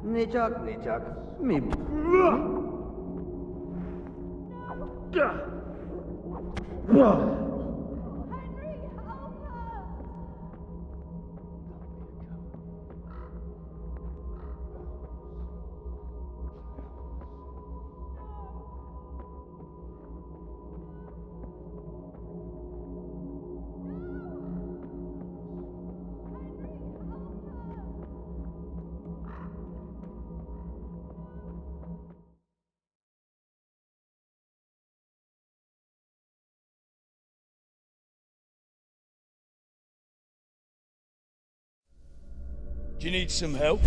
Nicak, mi... Do you need some help?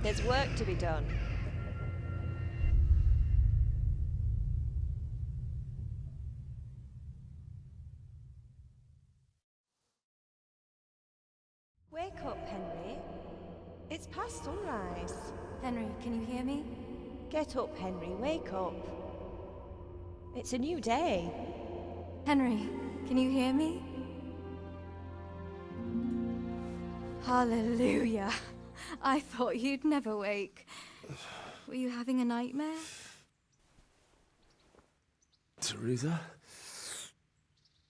There's work to be done. Wake up, Henry. It's past sunrise. Henry, can you hear me? Get up, Henry. Wake up. It's a new day. Henry, can you hear me? Hallelujah. I thought you'd never wake. Were you having a nightmare? Teresa?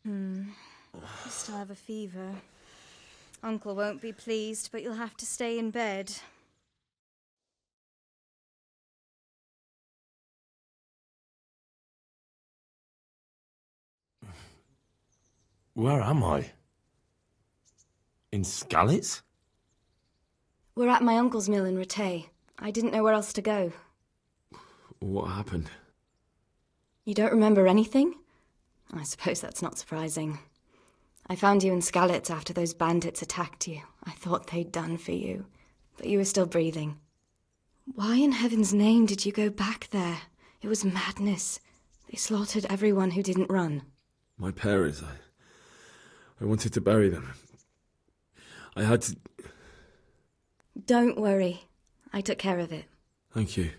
You still have a fever. Uncle won't be pleased, but you'll have to stay in bed. Where am I? In Skalitz? We're at my uncle's mill in Rattay. I didn't know where else to go. What happened? You don't remember anything? I suppose that's not surprising. I found you in Skalitz after those bandits attacked you. I thought they'd done for you, but you were still breathing. Why in heaven's name did you go back there? It was madness. They slaughtered everyone who didn't run. My parents, I wanted to bury them. I had to... Don't worry. I took care of it. Thank you.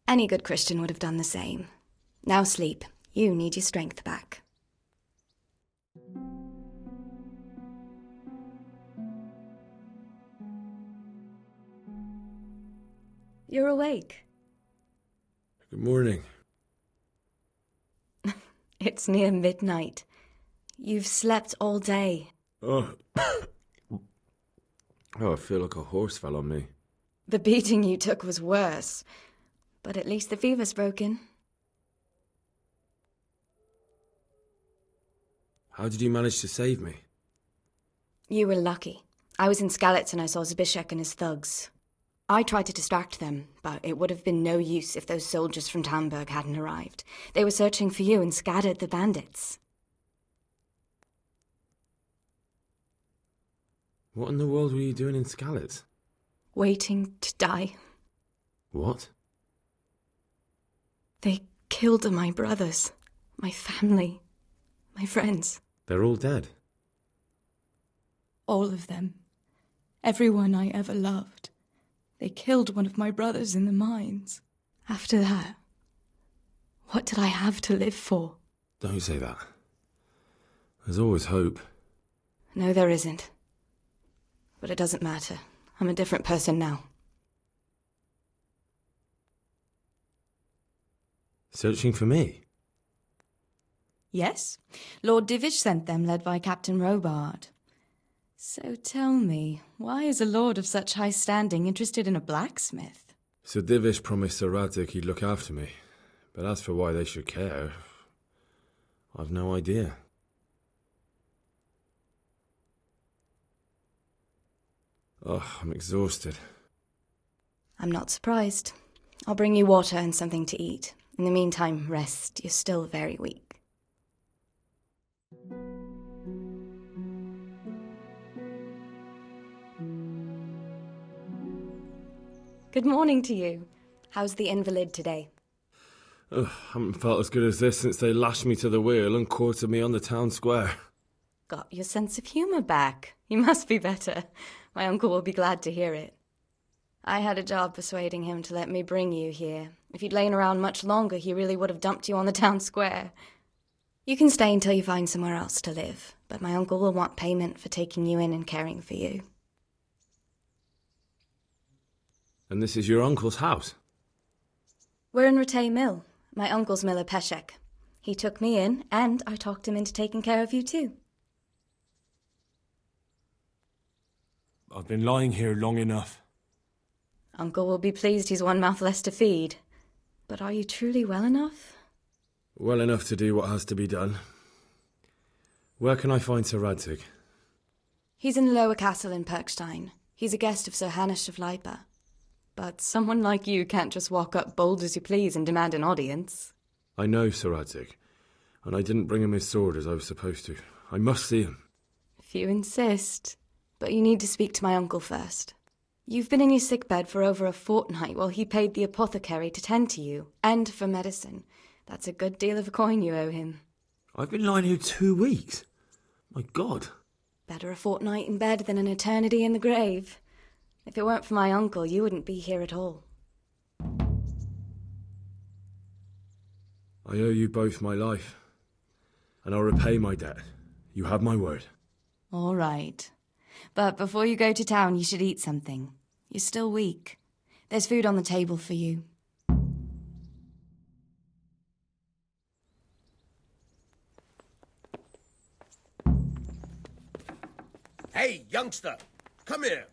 Any good Christian would have done the same. Now sleep. You need your strength back. You're awake. Good morning. It's near midnight. You've slept all day. Oh. Oh, I feel like a horse fell on me. The beating you took was worse. But at least the fever's broken. How did you manage to save me? You were lucky. I was in Skalitz and I saw Zbyszek and his thugs. I tried to distract them, but it would have been no use if those soldiers from Tamburg hadn't arrived. They were searching for you and scattered the bandits. What in the world were you doing in Skalitz? Waiting to die. What? They killed my brothers, my family, my friends. They're all dead. All of them. Everyone I ever loved. They killed one of my brothers in the mines. After that, what did I have to live for? Don't say that. There's always hope. No, there isn't. But it doesn't matter. I'm a different person now. Searching for me? Yes, Lord Divish sent them, led by Captain Robard. So tell me, why is a lord of such high standing interested in a blacksmith? Sir Divish promised Sir Radzig he'd look after me. But as for why they should care, I've no idea. Oh, I'm exhausted. I'm not surprised. I'll bring you water and something to eat. In the meantime, rest. You're still very weak. Good morning to you. How's the invalid today? Ugh, haven't felt as good as this since they lashed me to the wheel and quartered me on the town square. Got your sense of humour back. You must be better. My uncle will be glad to hear it. I had a job persuading him to let me bring you here. If you'd lain around much longer, he really would have dumped you on the town square. You can stay until you find somewhere else to live, but my uncle will want payment for taking you in and caring for you. And this is your uncle's house? We're in Ratay Mill. My uncle's miller Peshek. He took me in, and I talked him into taking care of you too. I've been lying here long enough. Uncle will be pleased he's one mouth less to feed. But are you truly well enough? Well enough to do what has to be done. Where can I find Sir Radzig? He's in the lower castle in Perkstein. He's a guest of Sir Hanush of Leipa. But someone like you can't just walk up bold as you please and demand an audience. I know Sir Radzig, and I didn't bring him his sword as I was supposed to. I must see him. If you insist. But you need to speak to my uncle first. You've been in your sickbed for over a fortnight while he paid the apothecary to tend to you, and for medicine. That's a good deal of coin you owe him. I've been lying here 2 weeks. My God. Better a fortnight in bed than an eternity in the grave. If it weren't for my uncle, you wouldn't be here at all. I owe you both my life, and I'll repay my debt. You have my word. All right. But before you go to town, you should eat something. You're still weak. There's food on the table for you. Hey, youngster, come here.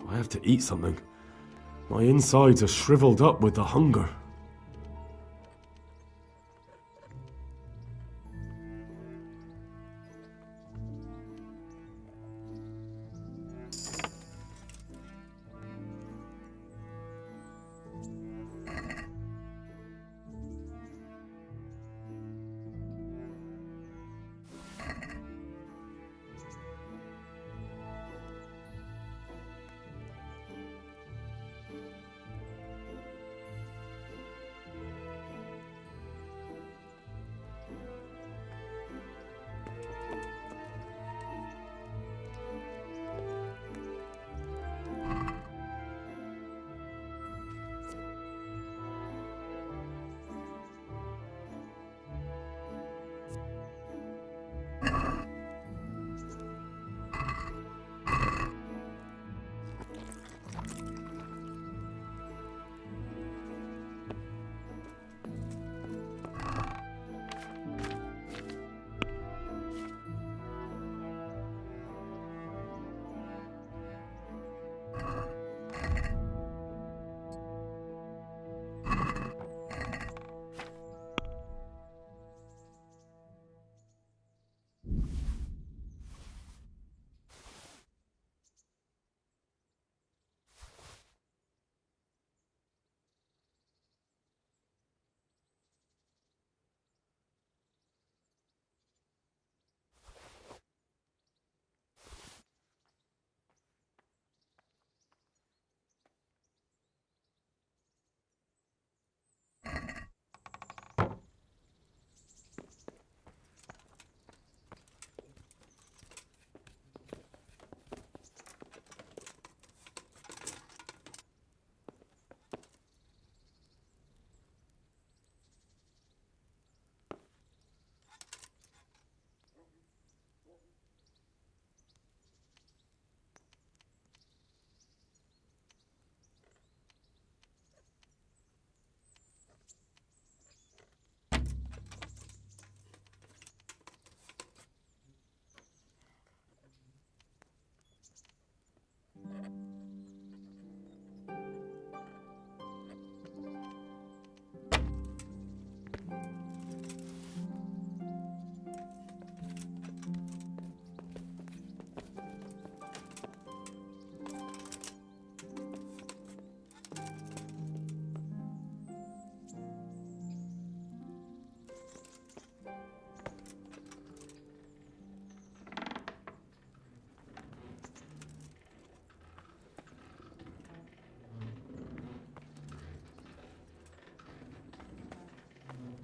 I have to eat something. My insides are shriveled up with the hunger.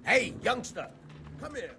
Hey, youngster, come here.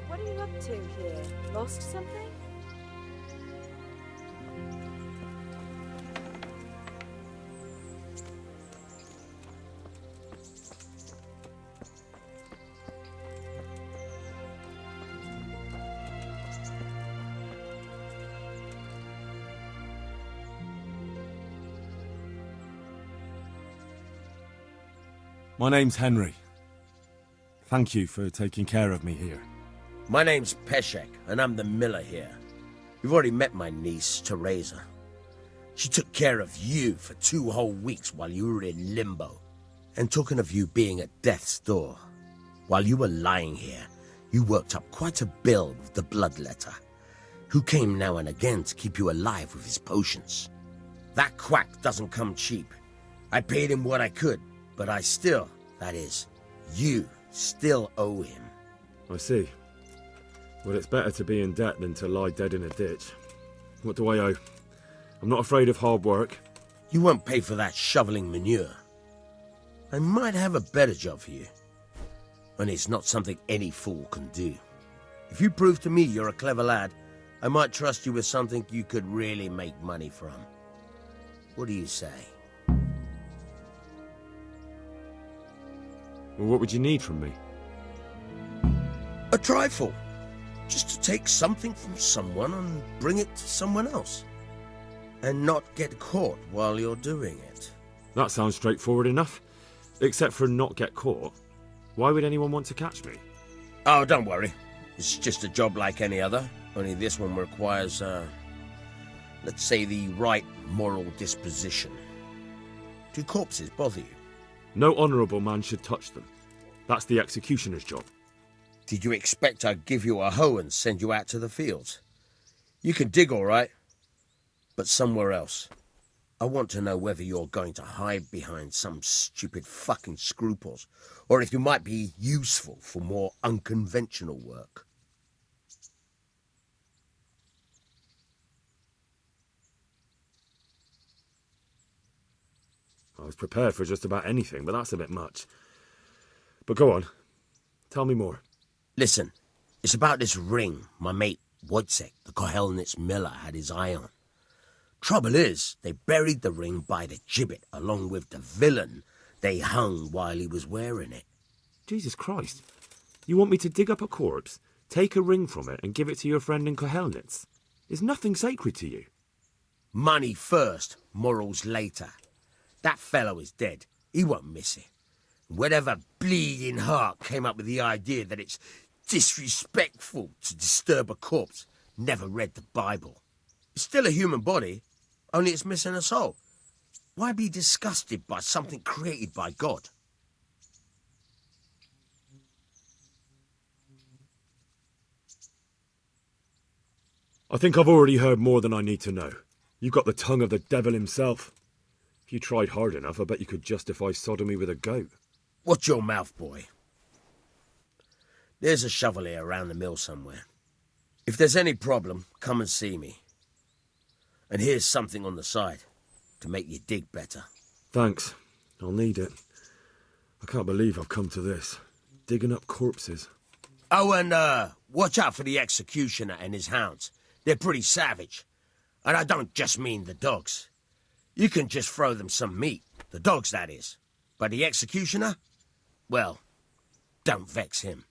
What are you up to here? Lost something? My name's Henry. Thank you for taking care of me here. My name's Peshek, and I'm the miller here. You've already met my niece, Teresa. She took care of you for 2 whole weeks while you were in limbo. And talking of you being at death's door, while you were lying here, you worked up quite a bill with the bloodletter, who came now and again to keep you alive with his potions. That quack doesn't come cheap. I paid him what I could, but I still, that is, you still owe him. I see. Well, it's better to be in debt than to lie dead in a ditch. What do I owe? I'm not afraid of hard work. You won't pay for that shoveling manure. I might have a better job for you. And it's not something any fool can do. If you prove to me you're a clever lad, I might trust you with something you could really make money from. What do you say? Well, what would you need from me? A trifle. Just to take something from someone and bring it to someone else. And not get caught while you're doing it. That sounds straightforward enough. Except for not get caught. Why would anyone want to catch me? Oh, don't worry. It's just a job like any other. Only this one requires, let's say, the right moral disposition. Do corpses bother you? No honourable man should touch them. That's the executioner's job. Did you expect I'd give you a hoe and send you out to the fields? You can dig all right, but somewhere else. I want to know whether you're going to hide behind some stupid fucking scruples, or if you might be useful for more unconventional work. I was prepared for just about anything, but that's a bit much. But go on. Tell me more. Listen, it's about this ring my mate Wojciech, the Kohelnitz miller, had his eye on. Trouble is, they buried the ring by the gibbet along with the villain they hung while he was wearing it. Jesus Christ. You want me to dig up a corpse, take a ring from it and give it to your friend in Kohelnitz? Is nothing sacred to you? Money first, morals later. That fellow is dead. He won't miss it. Whatever bleeding heart came up with the idea that it's disrespectful to disturb a corpse never read the Bible. It's still a human body, only it's missing a soul. Why be disgusted by something created by God? I think I've already heard more than I need to know. You've got the tongue of the devil himself. If you tried hard enough, I bet you could justify sodomy with a goat. Watch your mouth, boy. There's a shovel here around the mill somewhere. If there's any problem, come and see me. And here's something on the side to make you dig better. Thanks. I'll need it. I can't believe I've come to this. Digging up corpses. Oh, and watch out for the executioner and his hounds. They're pretty savage. And I don't just mean the dogs. You can just throw them some meat. The dogs, that is. But the executioner? Well, don't vex him.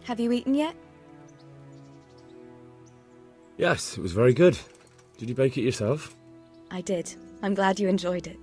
Have you eaten yet? Yes, it was very good. Did you bake it yourself? I did. I'm glad you enjoyed it.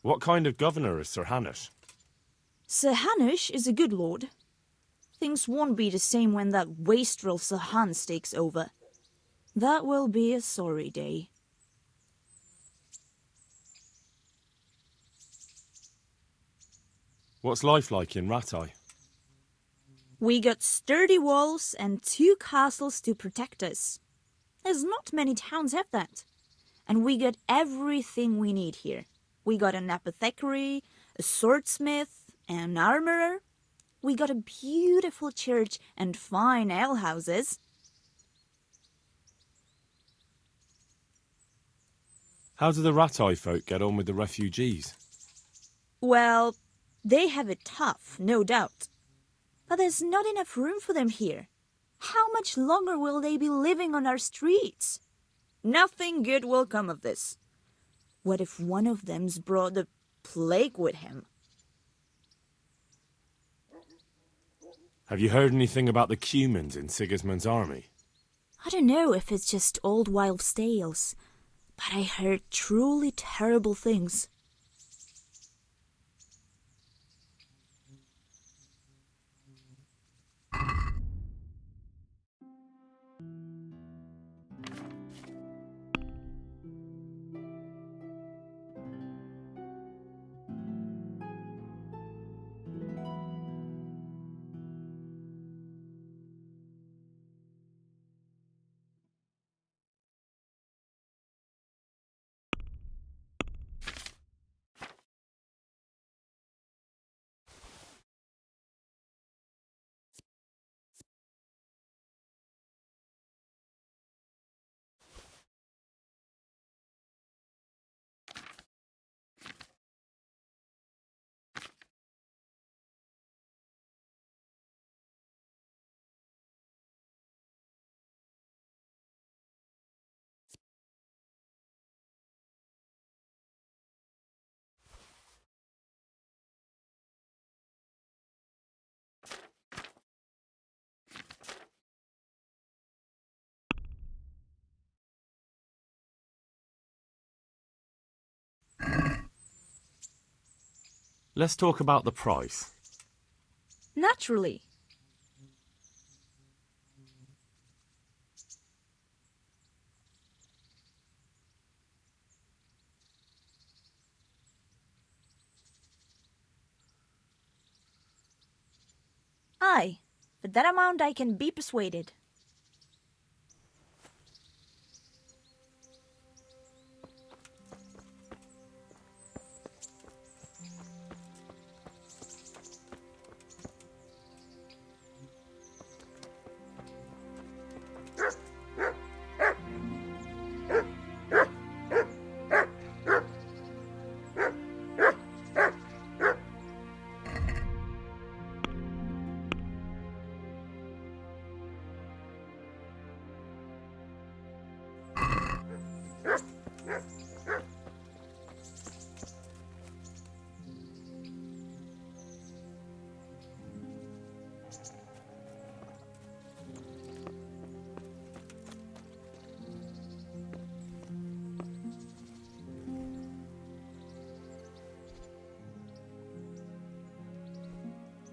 What kind of governor is Sir Hanush? Sir Hanush is a good lord. Things won't be the same when that wastrel Sir Hans takes over. That will be a sorry day. What's life like in Rattay? We got sturdy walls and 2 castles to protect us. There's not many towns have that. And we got everything we need here. We got an apothecary, a swordsmith, an armorer. We got a beautiful church and fine alehouses. How do the Rattay folk get on with the refugees? Well, they have it tough, no doubt. But there's not enough room for them here. How much longer will they be living on our streets? Nothing good will come of this. What if one of them's brought the plague with him? Have you heard anything about the Cumans in Sigismund's army? I don't know if it's just old wild tales, but I heard truly terrible things. Let's talk about the price. Naturally. Aye, for that amount I can be persuaded.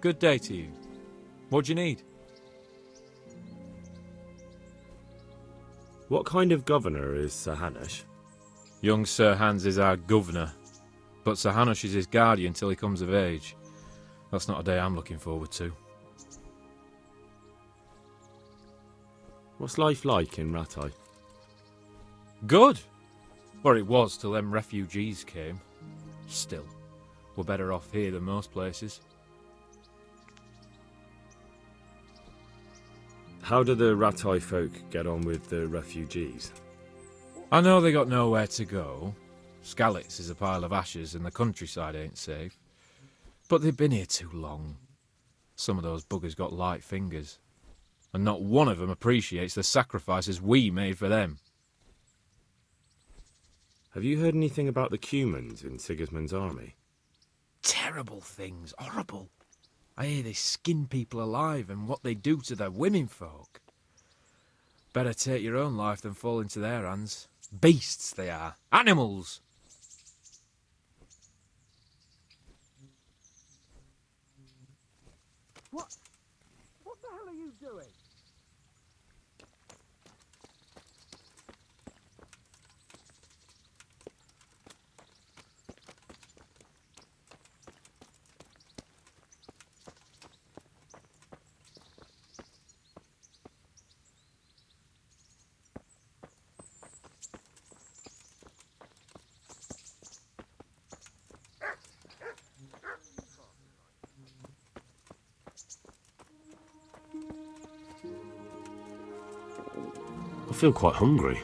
Good day to you. What do you need? What kind of governor is Sir Hanush? Young Sir Hans is our governor, but Sir Hanush is his guardian till he comes of age. That's not a day I'm looking forward to. What's life like in Rattay? Good! Or it was till them refugees came. Still, we're better off here than most places. How do the Rattay folk get on with the refugees? I know they got nowhere to go. Sqotch is a pile of ashes and the countryside ain't safe. But they've been here too long. Some of those buggers got light fingers. And not one of them appreciates the sacrifices we made for them. Have you heard anything about the Cumans in Sigismund's army? Terrible things, horrible. I hear they skin people alive and what they do to their women folk. Better take your own life than fall into their hands. Beasts they are. Animals! What the hell are you doing? I feel quite hungry.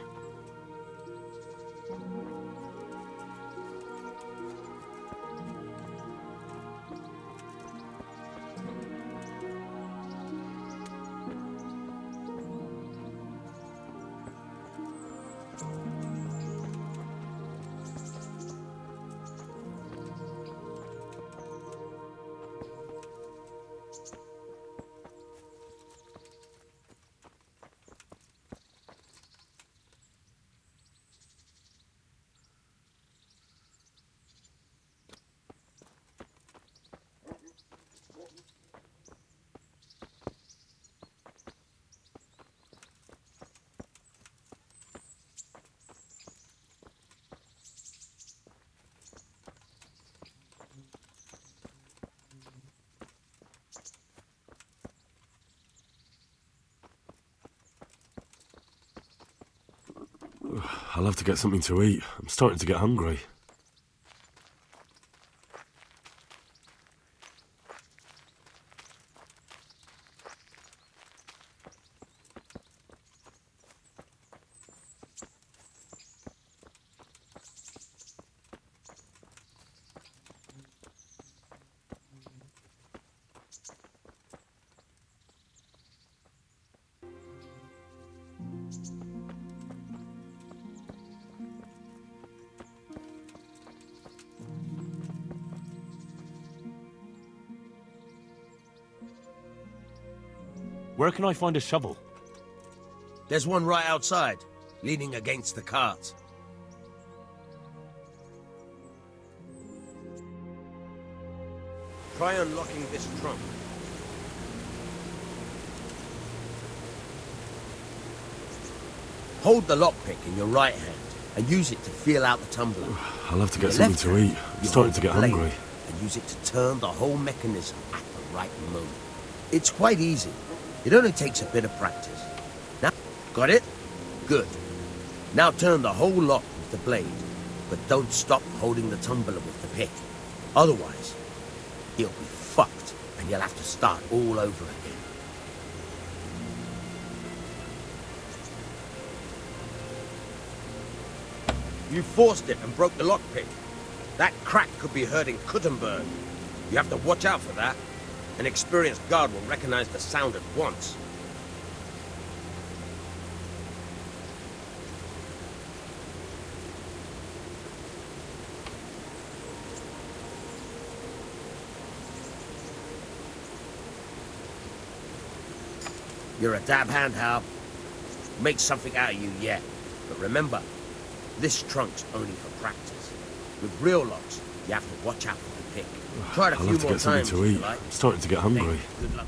I'll have to get something to eat. I'm starting to get hungry. Where can I find a shovel? There's one right outside, leaning against the cart. Try unlocking this trunk. Hold the lockpick in your right hand and use it to feel out the tumbler. I'll have to In get your something left to hand, eat. I'm you starting hold to the get blade hungry. and use it to turn the whole mechanism at the right moment. It's quite easy. It only takes a bit of practice. Now, got it? Good. Now turn the whole lock with the blade, but don't stop holding the tumbler with the pick. Otherwise, you'll be fucked and you'll have to start all over again. You forced it and broke the lockpick. That crack could be hurting Kuttenberg. You have to watch out for that. An experienced guard will recognize the sound at once. You're a dab hand, Hal. Make something out of you yet. But remember, this trunk's only for practice. With real locks, you have to watch out for the pick. Try it a I'll few have to more get something times to if you eat. like. I'm starting to get hungry. Hey, good luck.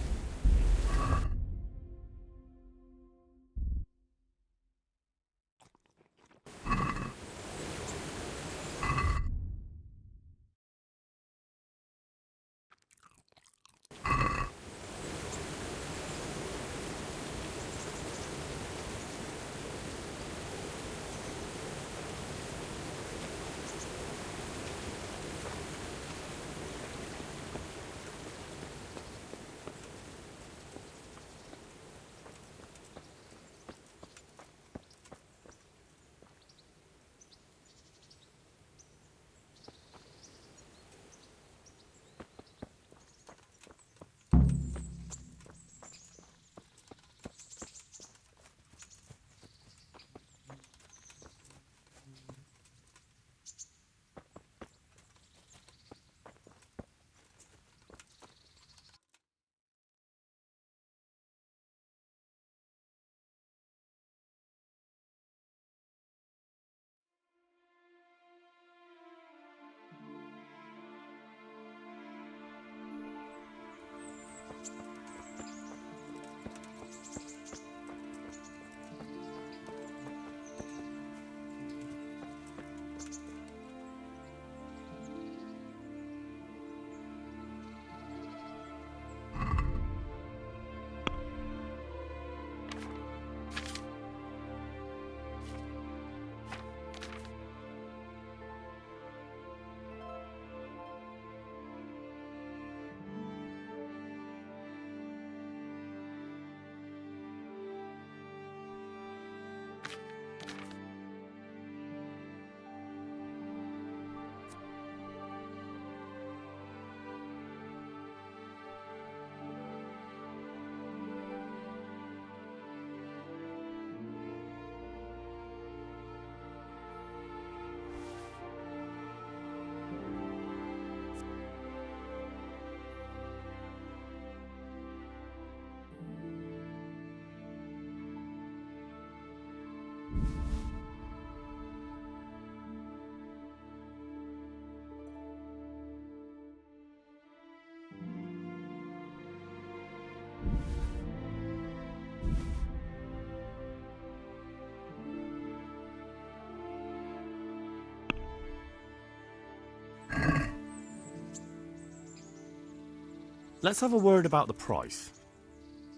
Let's have a word about the price.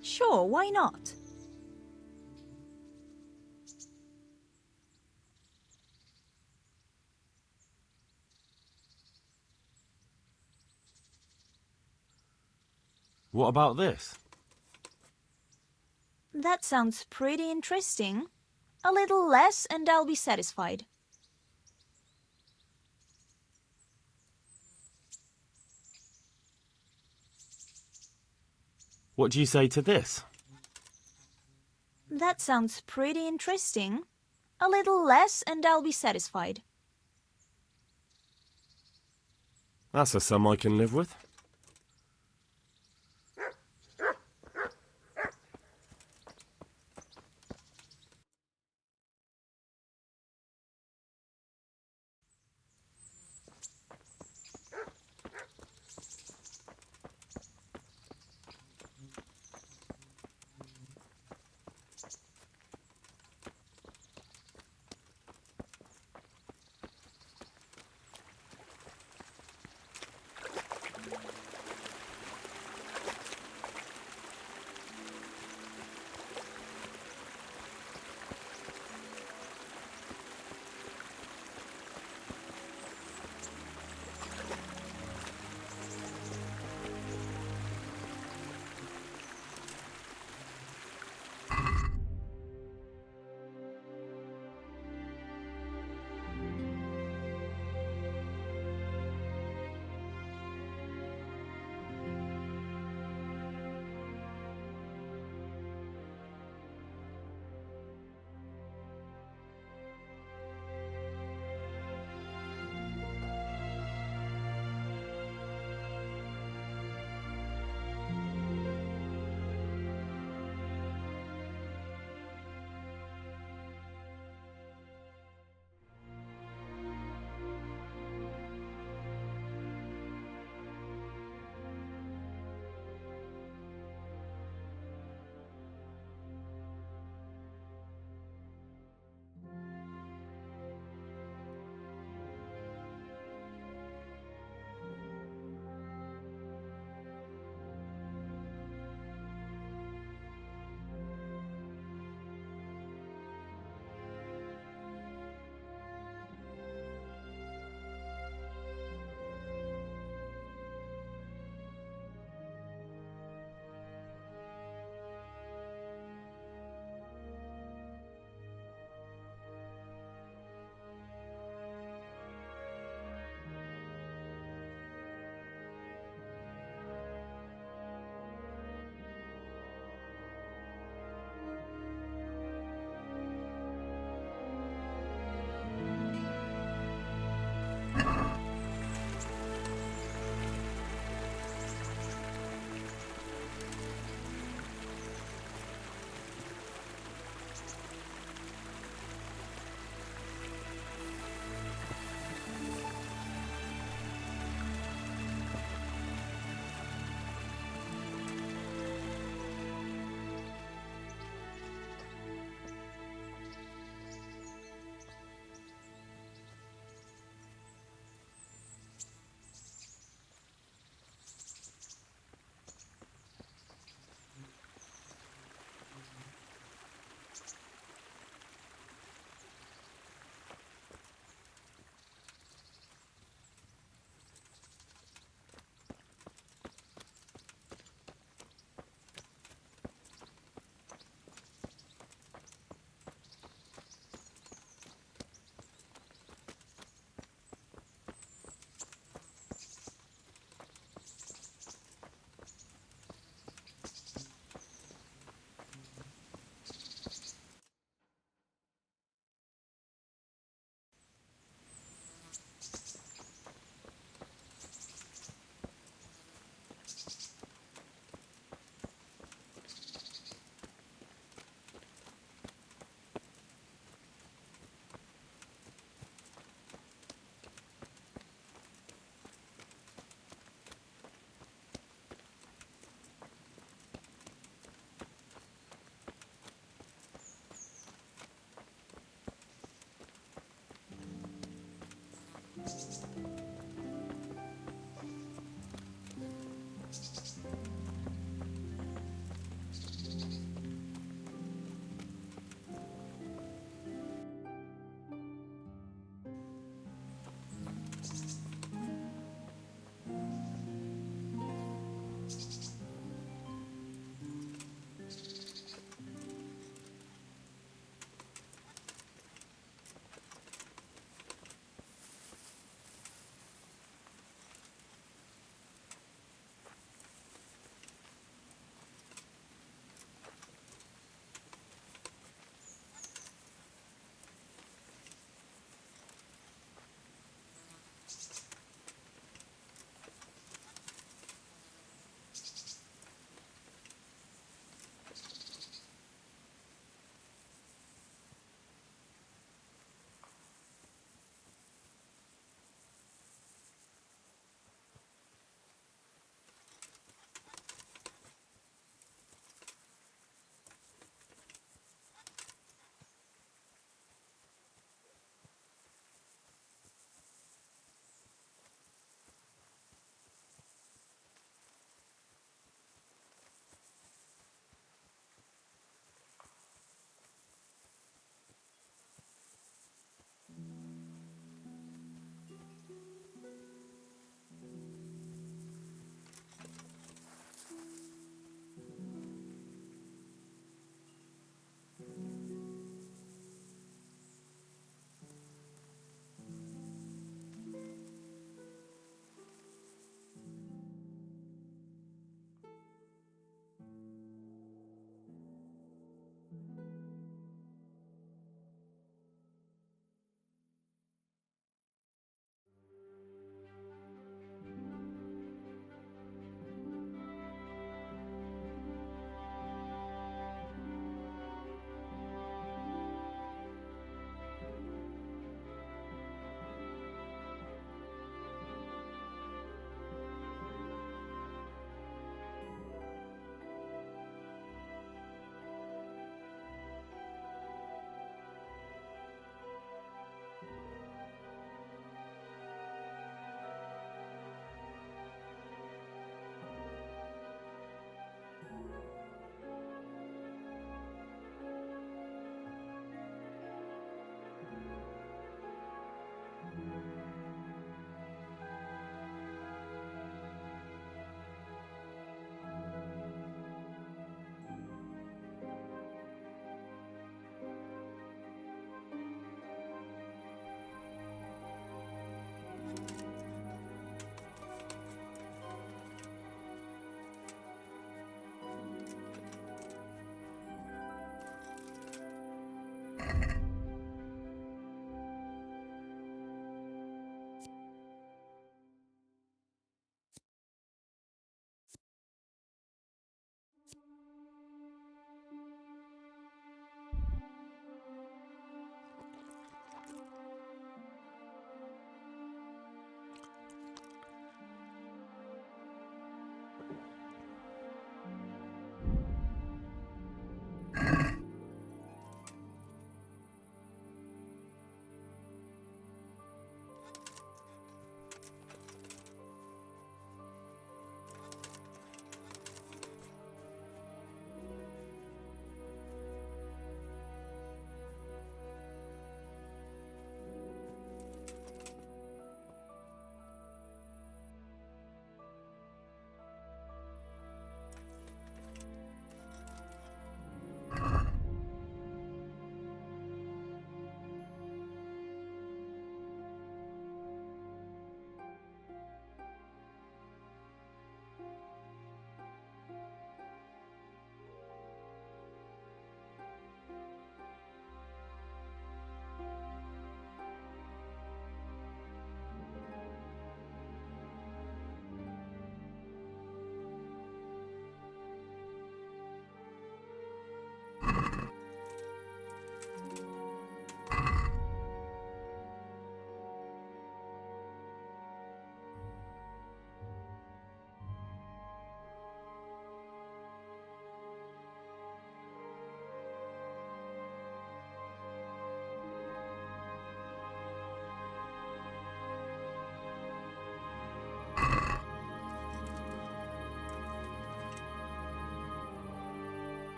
Sure, why not? What about this? That sounds pretty interesting. A little less and I'll be satisfied. What do you say to this? That sounds pretty interesting. A little less and I'll be satisfied. That's a sum I can live with.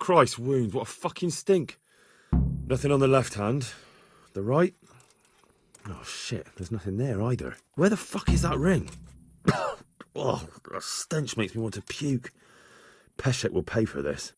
Christ, wounds, what a fucking stink. Nothing on the left hand. The right? Oh shit, there's nothing there either. Where the fuck is that ring? Oh, the stench makes me want to puke. Peshek will pay for this.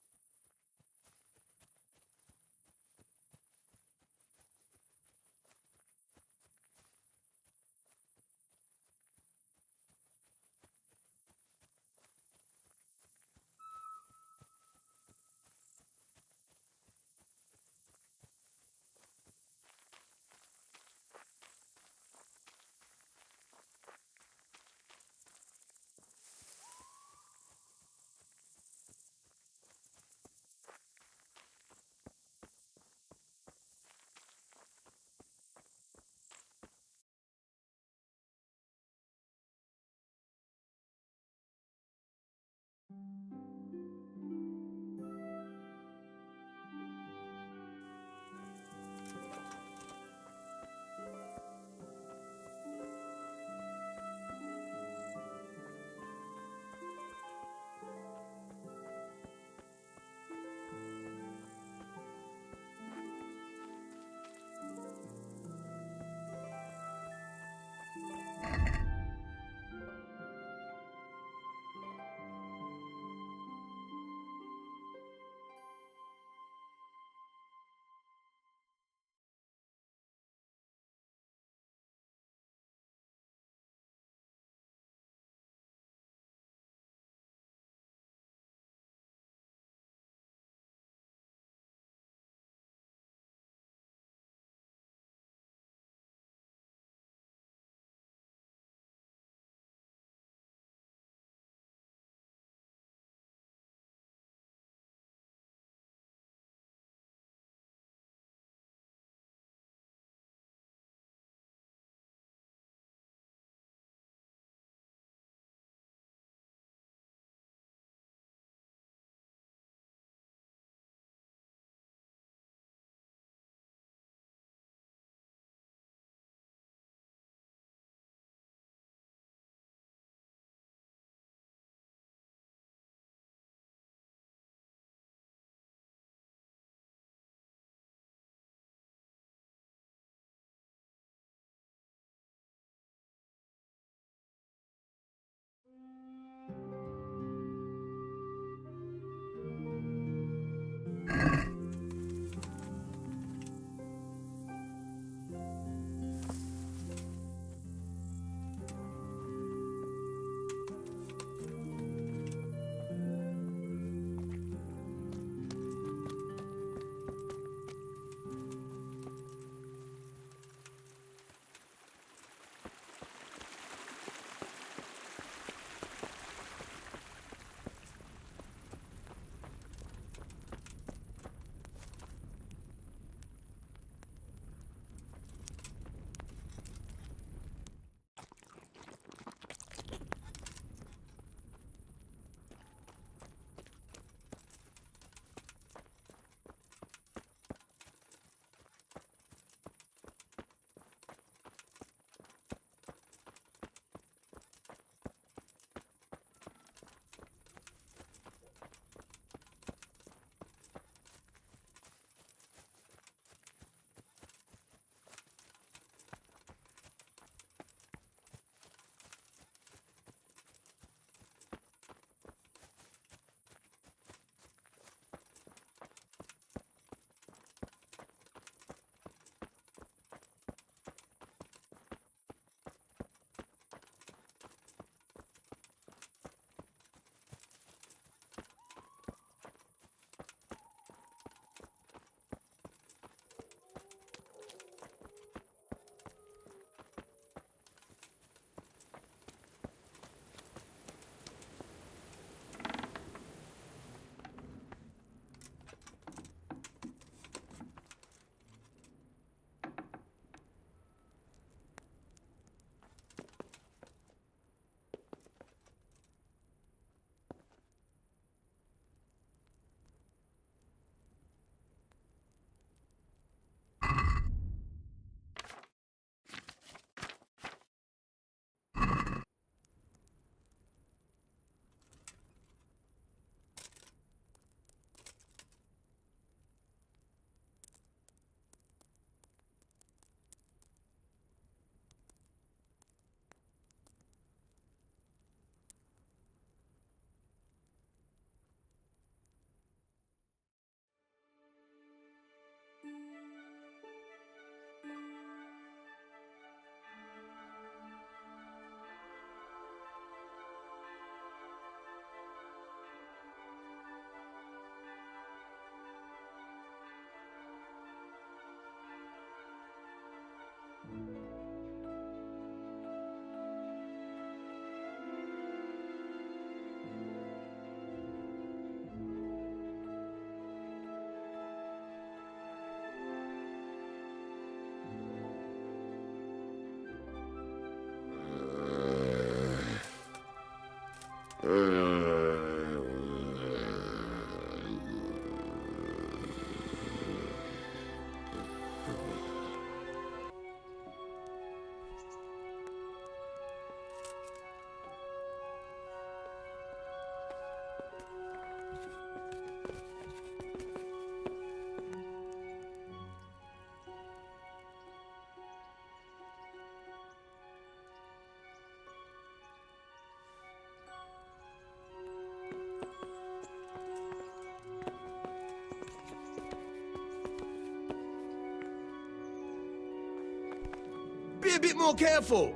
Be a bit more careful.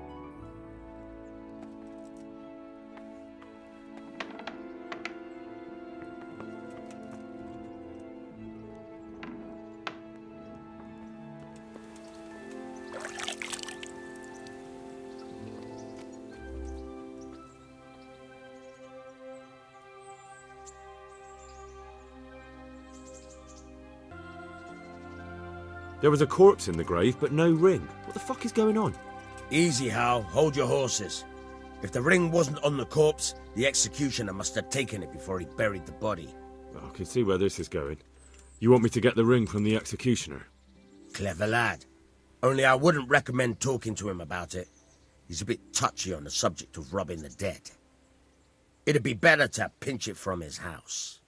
There was a corpse in the grave, but no ring. What the fuck is going on? Easy, Hal. Hold your horses. If the ring wasn't on the corpse, the executioner must have taken it before he buried the body. I can see where this is going. You want me to get the ring from the executioner? Clever lad. Only I wouldn't recommend talking to him about it. He's a bit touchy on the subject of robbing the dead. It'd be better to pinch it from his house.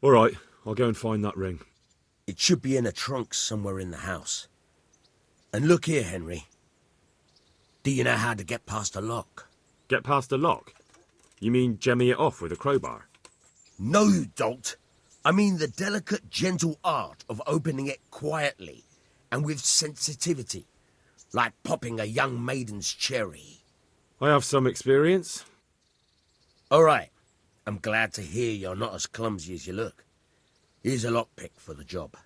All right, I'll go and find that ring. It should be in a trunk somewhere in the house. And look here, Henry. Do you know how to get past a lock? Get past a lock? You mean jemmy it off with a crowbar? No, you don't. I mean the delicate, gentle art of opening it quietly and with sensitivity, like popping a young maiden's cherry. I have some experience. All right. I'm glad to hear you're not as clumsy as you look. Here's a lockpick for the job.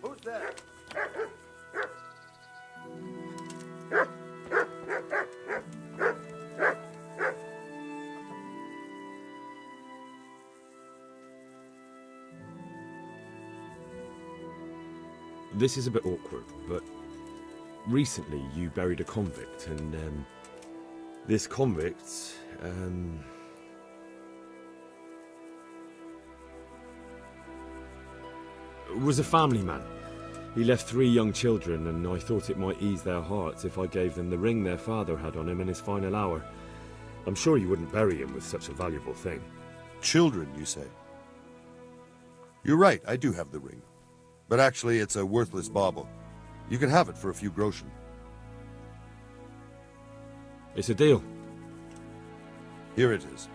Who's there? This is a bit awkward, but recently you buried a convict, and this convict, was a family man. He left 3 young children, and I thought it might ease their hearts if I gave them the ring their father had on him in his final hour. I'm sure you wouldn't bury him with such a valuable thing. Children, you say? You're right, I do have the ring. But actually, it's a worthless bauble. You can have it for a few groschen. It's a deal. Here it is.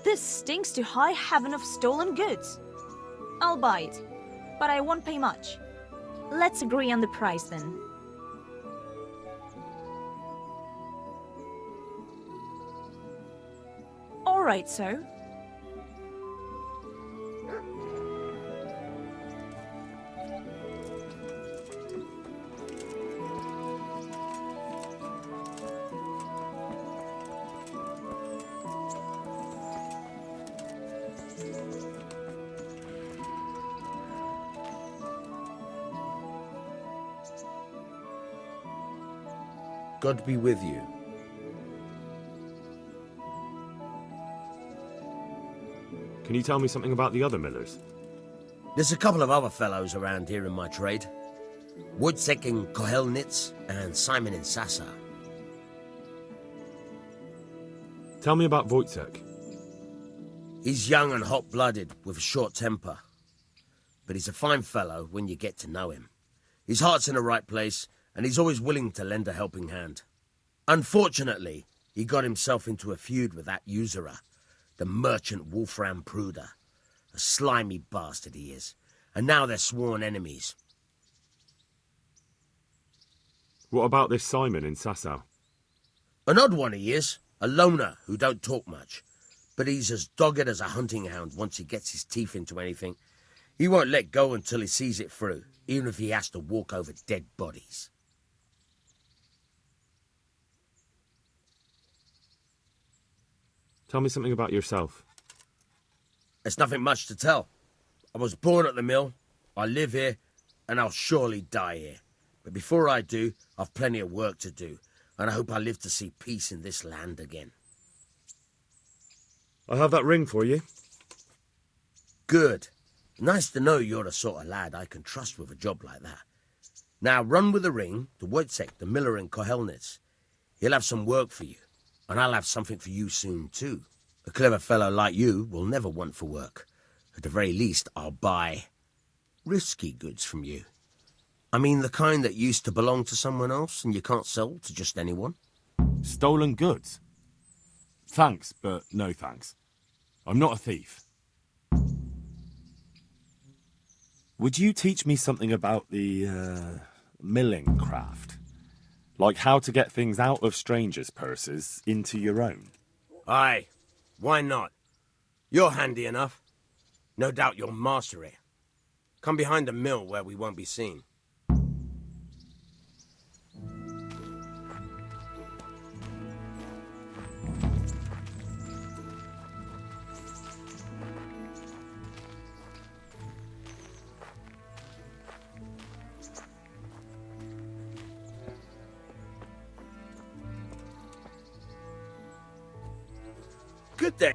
This stinks to high heaven of stolen goods. I'll buy it, but I won't pay much. Let's agree on the price then. All right, so. God be with you. Can you tell me something about the other millers? There's a couple of other fellows around here in my trade. Wojciech in Kohelnitz and Simon in Sassa. Tell me about Wojciech. He's young and hot-blooded, with a short temper. But he's a fine fellow when you get to know him. His heart's in the right place, and he's always willing to lend a helping hand. Unfortunately, he got himself into a feud with that usurer, the merchant Wolfram Pruder. A slimy bastard he is, and now they're sworn enemies. What about this Simon in Sasau? An odd one he is, a loner who don't talk much. But he's as dogged as a hunting hound once he gets his teeth into anything. He won't let go until he sees it through, even if he has to walk over dead bodies. Tell me something about yourself. There's nothing much to tell. I was born at the mill, I live here, and I'll surely die here. But before I do, I've plenty of work to do, and I hope I live to see peace in this land again. I have that ring for you. Good. Nice to know you're the sort of lad I can trust with a job like that. Now run with the ring to Wojciech, the miller in Kohelnitz. He'll have some work for you, and I'll have something for you soon too. A clever fellow like you will never want for work. At the very least, I'll buy risky goods from you. I mean the kind that used to belong to someone else and you can't sell to just anyone. Stolen goods? Thanks, but no thanks. I'm not a thief. Would you teach me something about the, milling craft? Like how to get things out of strangers' purses into your own? Aye, why not? You're handy enough. No doubt you'll master it. Come behind the mill where we won't be seen. Good day.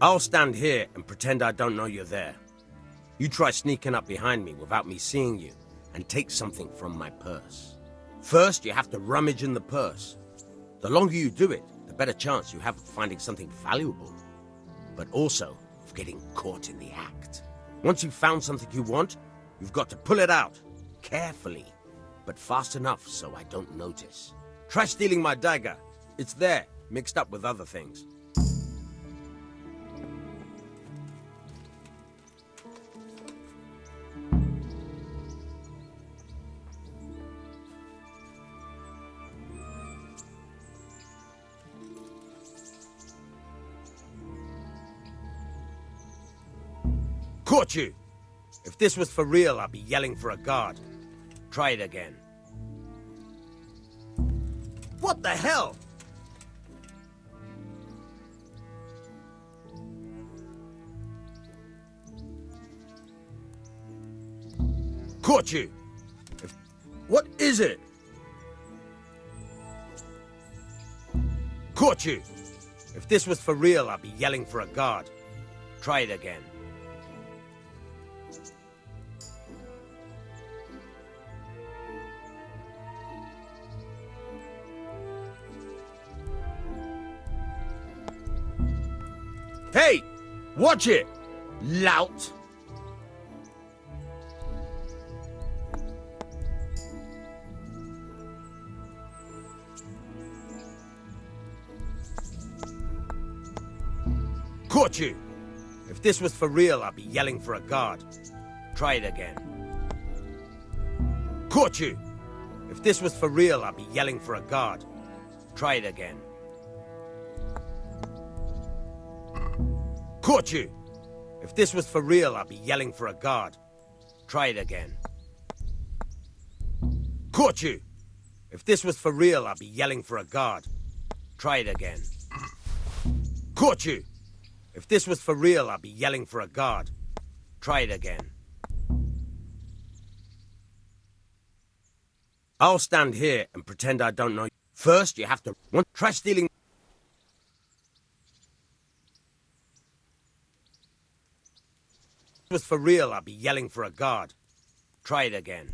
I'll stand here and pretend I don't know you're there. You try sneaking up behind me without me seeing you and take something from my purse. First, you have to rummage in the purse. The longer you do it, the better chance you have of finding something valuable, but also of getting caught in the act. Once you've found something you want, you've got to pull it out, carefully, but fast enough so I don't notice. Try stealing my dagger. It's there, mixed up with other things. Caught you! If this was for real, I'd be yelling for a guard. Try it again. What the hell? Caught you! What is it? Caught you! If this was for real, I'd be yelling for a guard. Try it again. Hey! Watch it! Lout! Caught you! If this was for real, I'd be yelling for a guard. Try it again. Caught you! If this was for real, I'd be yelling for a guard. Try it again. Caught you! If this was for real, I'd be yelling for a guard. Try it again. Caught you! If this was for real, I'd be yelling for a guard. Try it again. Caught you! If this was for real, I'd be yelling for a guard. Try it again. I'll stand here and pretend I don't know you. First, you have to try stealing. If it was for real, I'd be yelling for a guard. Try it again.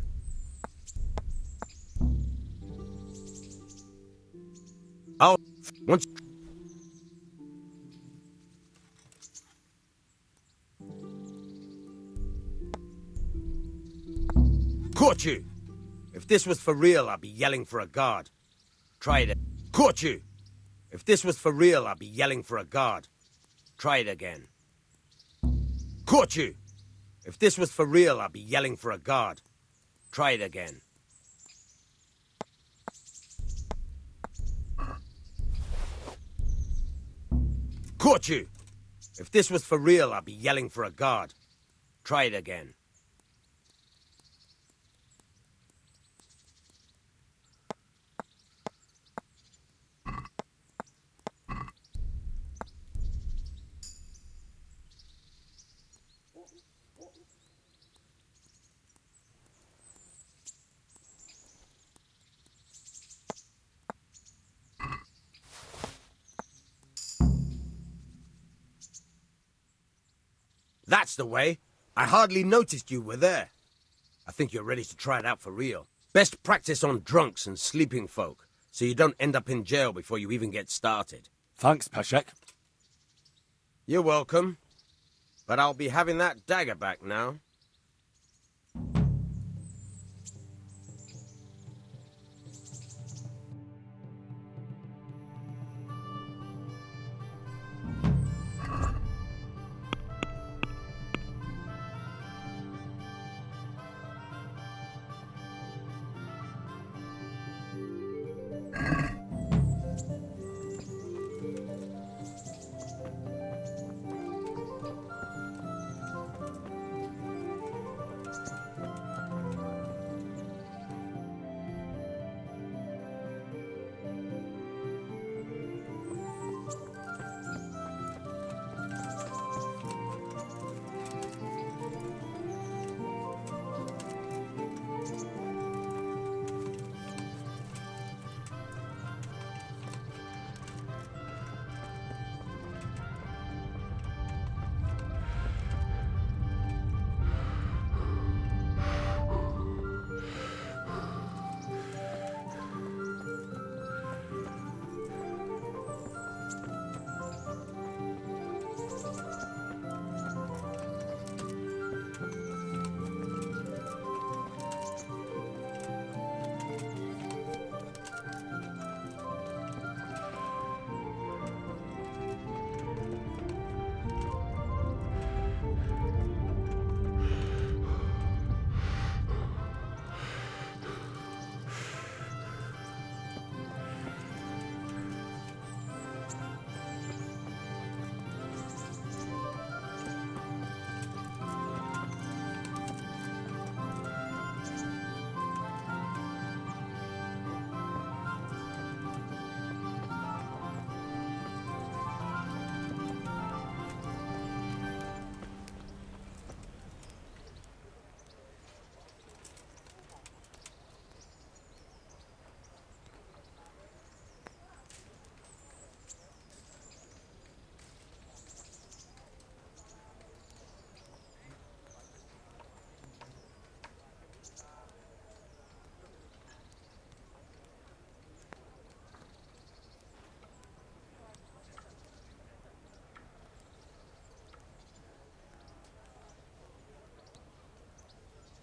I'll once. Caught you! If this was for real, I'd be yelling for a guard. Try it. Caught you! If this was for real, I'd be yelling for a guard. Try it again. Caught you! If this was for real, I'd be yelling for a guard. Try it again. Caught you! If this was for real, I'd be yelling for a guard. Try it again. That's the way. I hardly noticed you were there. I think you're ready to try it out for real. Best practice on drunks and sleeping folk, so you don't end up in jail before you even get started. Thanks, Peshek. You're welcome. But I'll be having that dagger back now.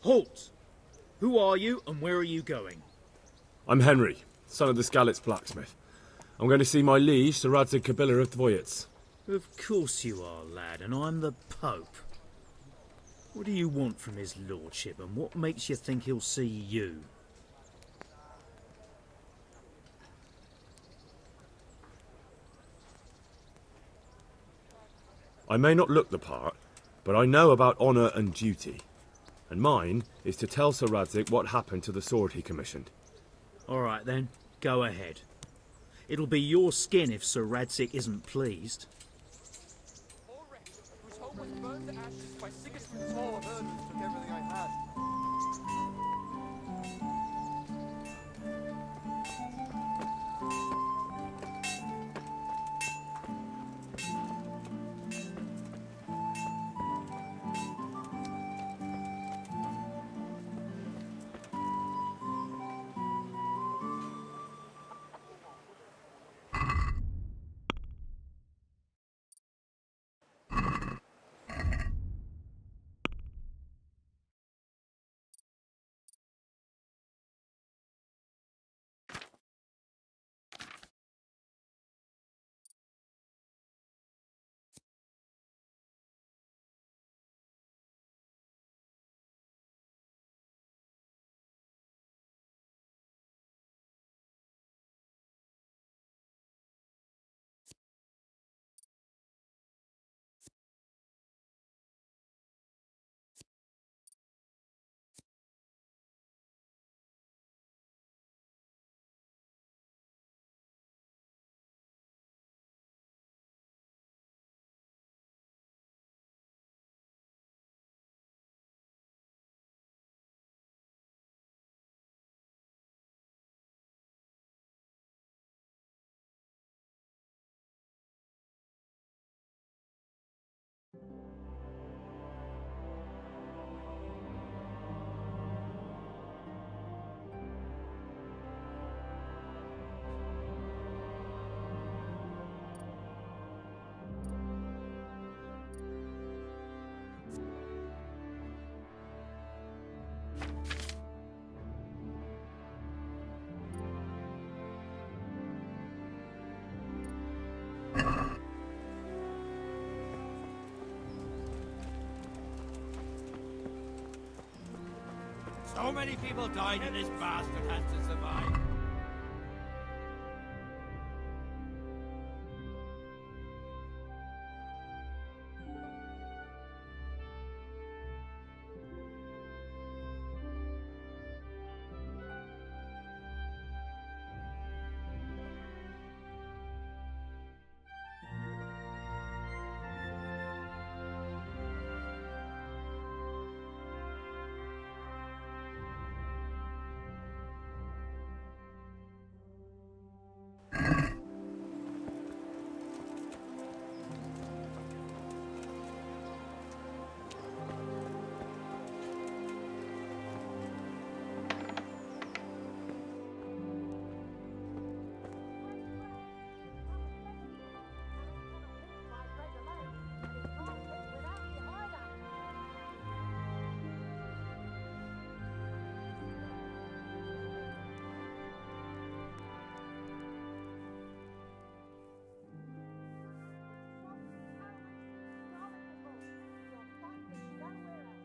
Halt! Who are you and where are you going? I'm Henry, son of the Skalitz blacksmith. I'm going to see my liege, Sir Radzig Kabila of Dvoyets. Of course you are, lad, and I'm the Pope. What do you want from his lordship, and what makes you think he'll see you? I may not look the part, but I know about honour and duty. And mine is to tell Sir Radzig what happened to the sword he commissioned. All right then, go ahead. It'll be your skin if Sir Radzig isn't pleased. Whose home was burned to ashes by Sigismund's hall of took everything I had. So many people died and this bastard has to survive.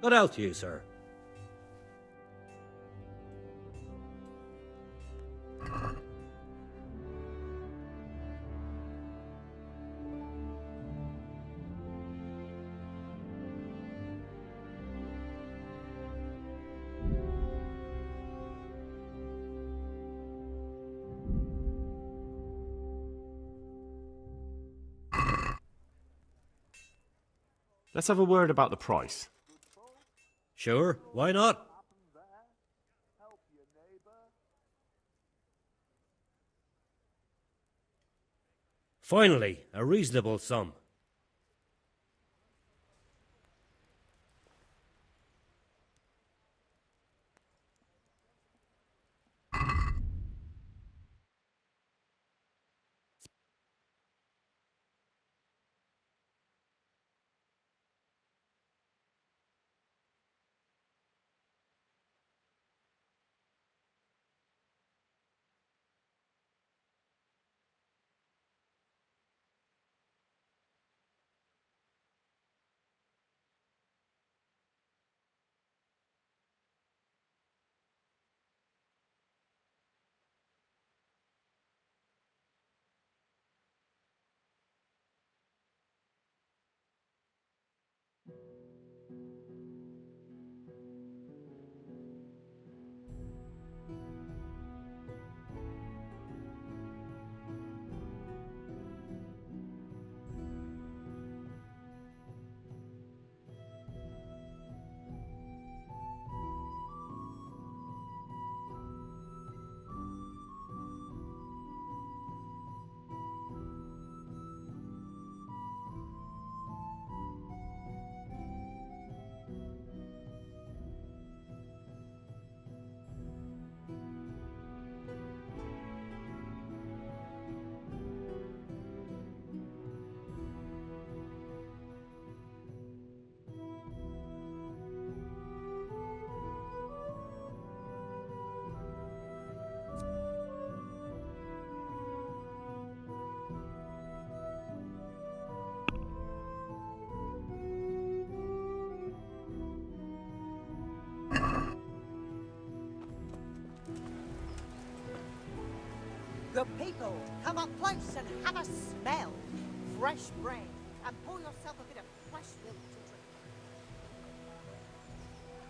What else, you, sir? Let's have a word about the price. Sure, why not? Finally, a reasonable sum. Good people, come up close and have a smell. Fresh bread, and pour yourself a bit of fresh milk to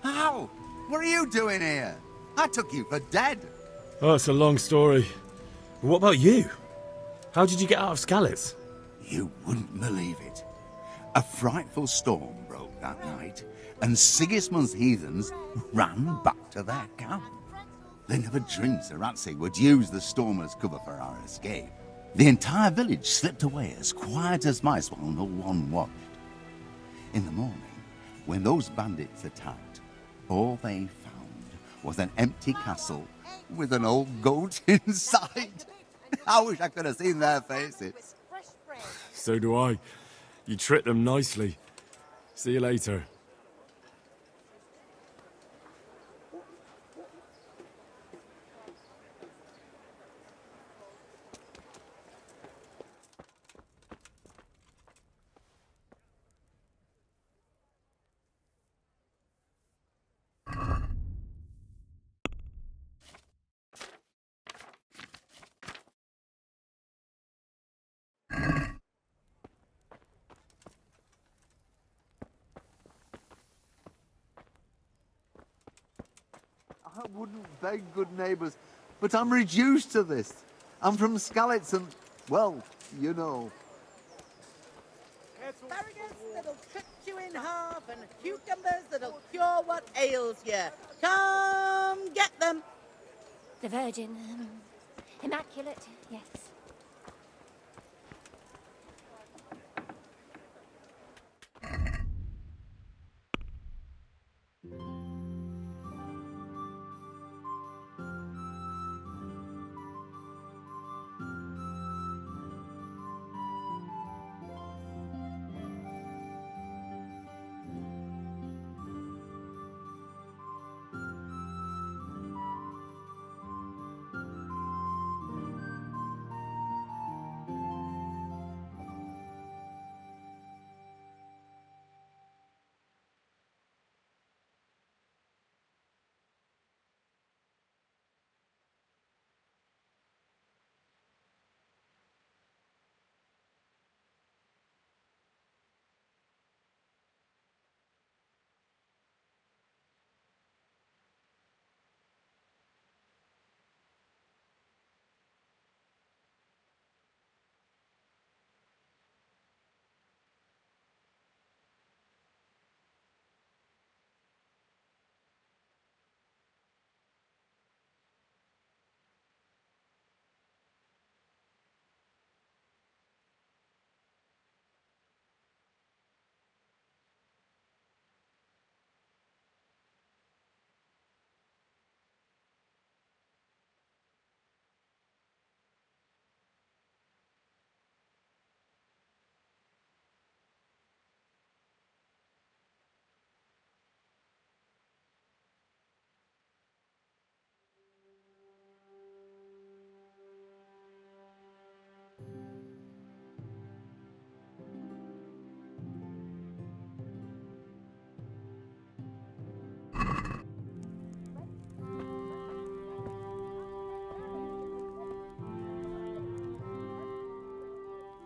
drink. How? What are you doing here? I took you for dead. Oh, it's a long story. What about you? How did you get out of Skalitz? You wouldn't believe it. A frightful storm broke that night, and Sigismund's heathens ran back to their camp. They never dreamed Sir Ratsey would use the storm as cover for our escape. The entire village slipped away as quiet as mice while no one watched. In the morning, when those bandits attacked, all they found was an empty castle with an old goat inside. I wish I could have seen their faces. So do I. You tricked them nicely. See you later. I wouldn't beg good neighbours, but I'm reduced to this. I'm from Sqotch and, well, you know. Asparagus that'll cut you in half and cucumbers that'll cure what ails you. Come get them. The Virgin, Immaculate, yes.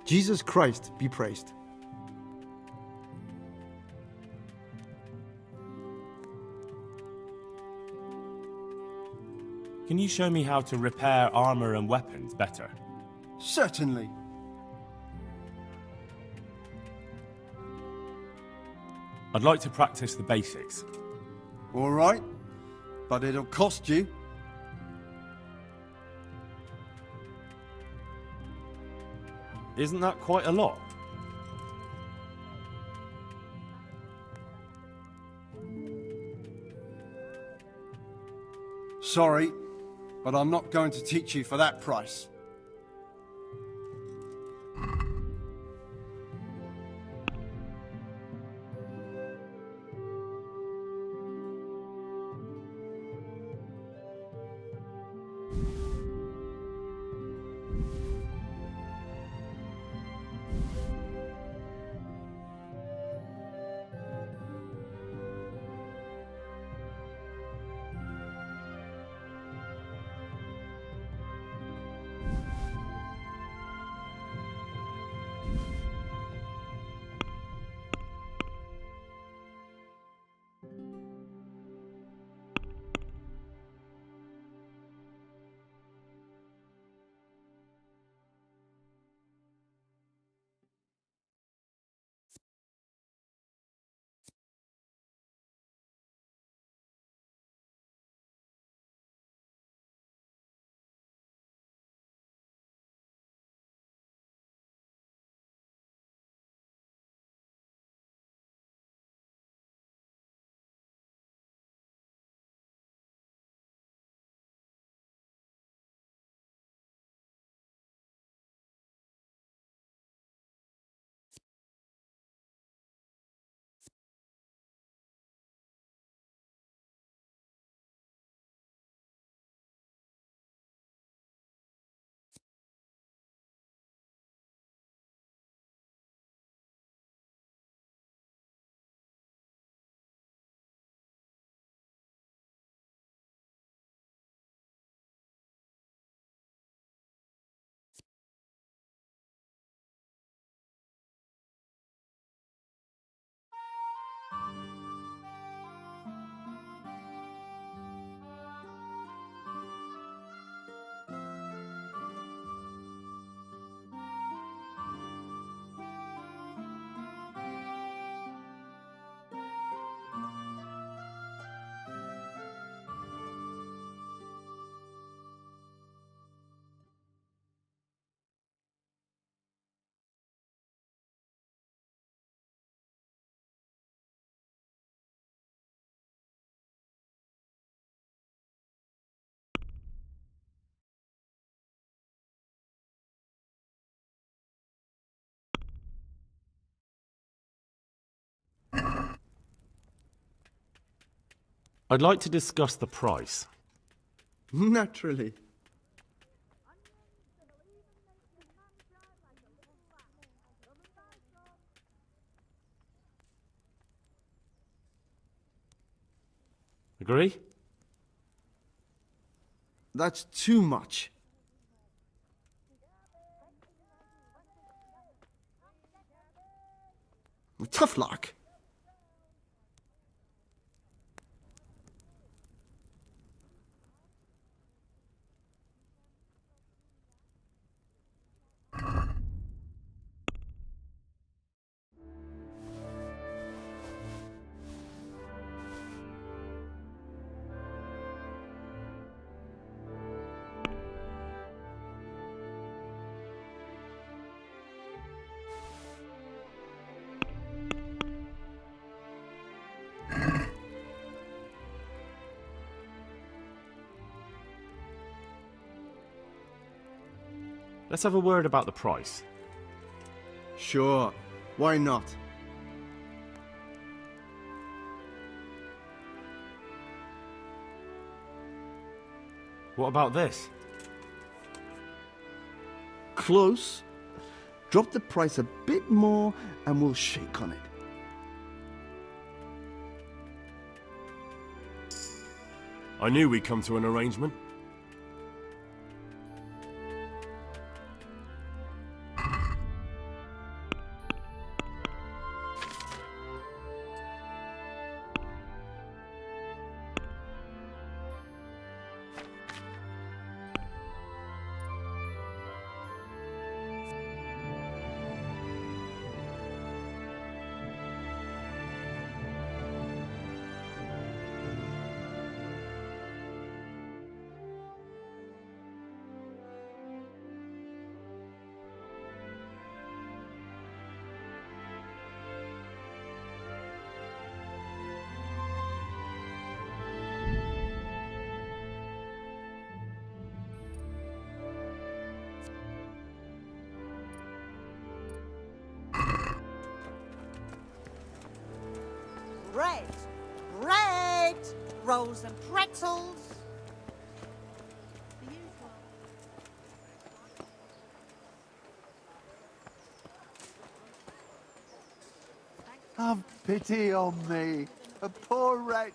Jesus Christ be praised. Can you show me how to repair armor and weapons better? Certainly. I'd like to practice the basics. All right, but it'll cost you. Isn't that quite a lot? Sorry, but I'm not going to teach you for that price. I'd like to discuss the price. Naturally. Agree? That's too much. Tough luck. Let's have a word about the price. Sure. Why not? What about this? Close. Drop the price a bit more and we'll shake on it. I knew we'd come to an arrangement. Bread! Bread! Rolls and pretzels! The usual. Have pity on me, a poor wretch.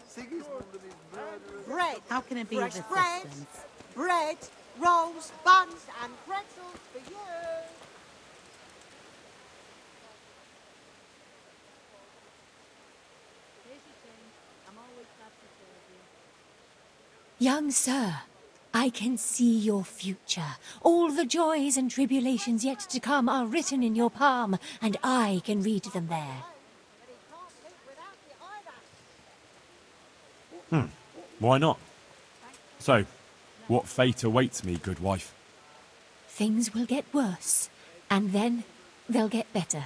Sigismund and his murderers. Bread! How can it be Fresh the bread! systems? Bread, rolls, buns, and pretzels for you! Young sir, I can see your future. All the joys and tribulations yet to come are written in your palm, and I can read them there. Why not? So, what fate awaits me, good wife? Things will get worse, and then they'll get better.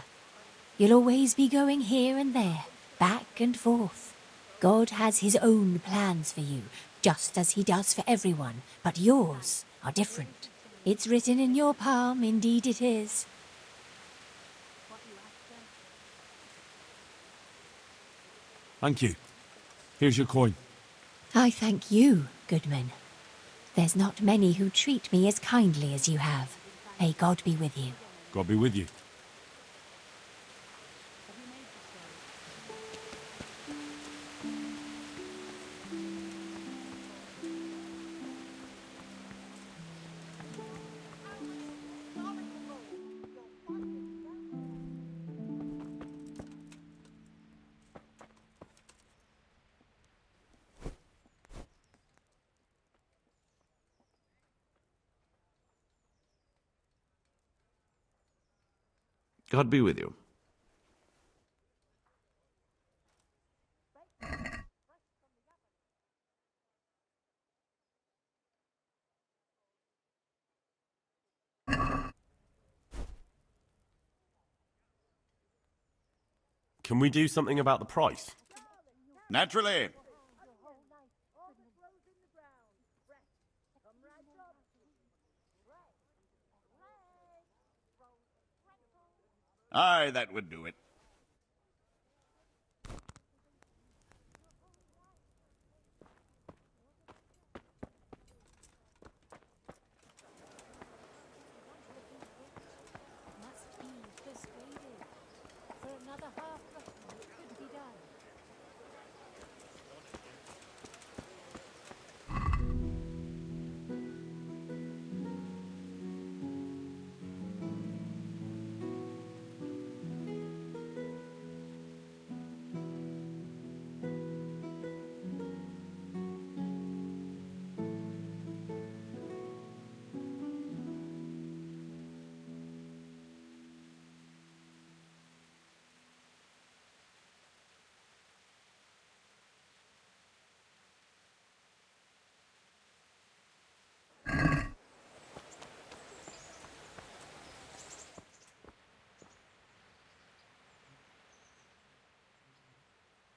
You'll always be going here and there, back and forth. God has his own plans for you, just as he does for everyone, but yours are different. It's written in your palm, indeed it is. Thank you. Here's your coin. I thank you, Goodman. There's not many who treat me as kindly as you have. May God be with you. God be with you. God be with you. Can we do something about the price? Naturally. Aye, that would do it.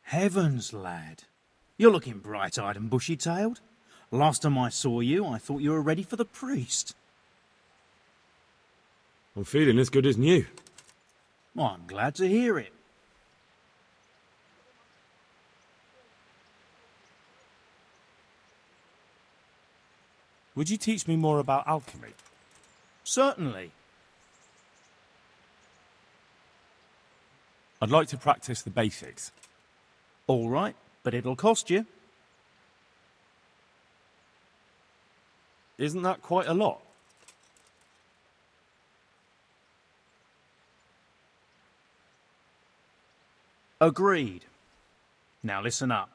Heavens, lad. You're looking bright-eyed and bushy-tailed. Last time I saw you, I thought you were ready for the priest. I'm feeling as good as new. Well, I'm glad to hear it. Would you teach me more about alchemy? Certainly. I'd like to practice the basics. All right, but it'll cost you. Isn't that quite a lot? Agreed. Now listen up.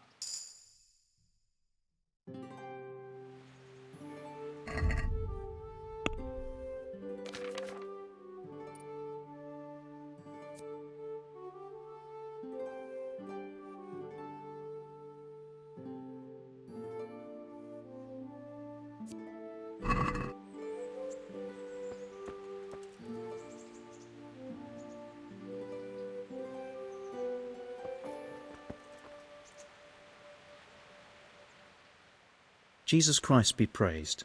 Jesus Christ be praised.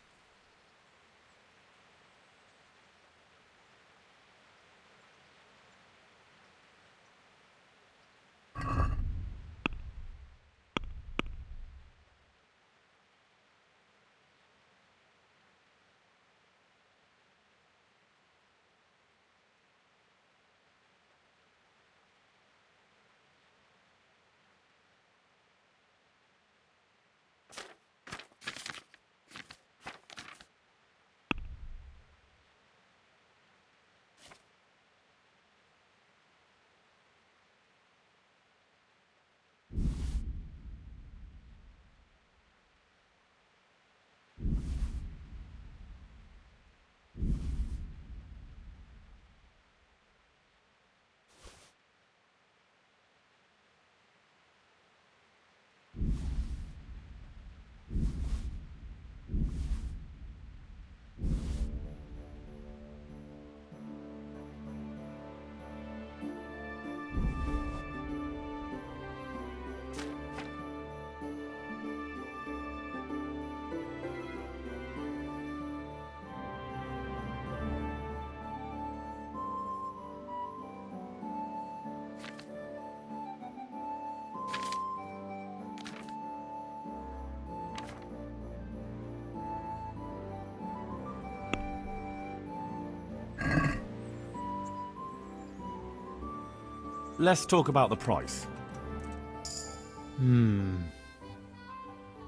Let's talk about the price.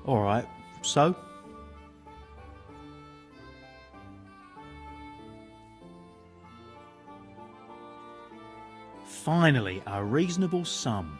All right, so? Finally, a reasonable sum.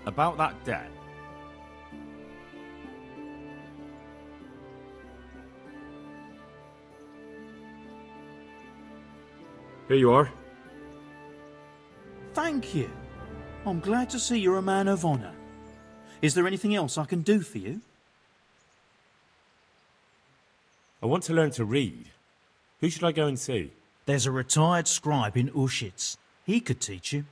About that debt. Here you are. Thank you. I'm glad to see you're a man of honour. Is there anything else I can do for you? I want to learn to read. Who should I go and see? There's a retired scribe in Ushitz. He could teach you.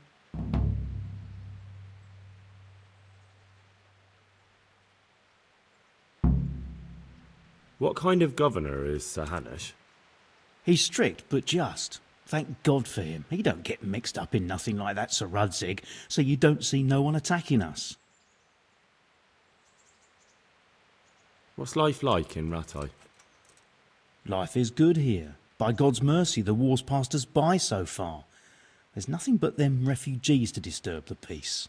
What kind of governor is Sir Hanush? He's strict, but just. Thank God for him. He don't get mixed up in nothing like that, Sir Rudzig, so you don't see no one attacking us. What's life like in Rattay? Life is good here. By God's mercy, the war's passed us by so far. There's nothing but them refugees to disturb the peace.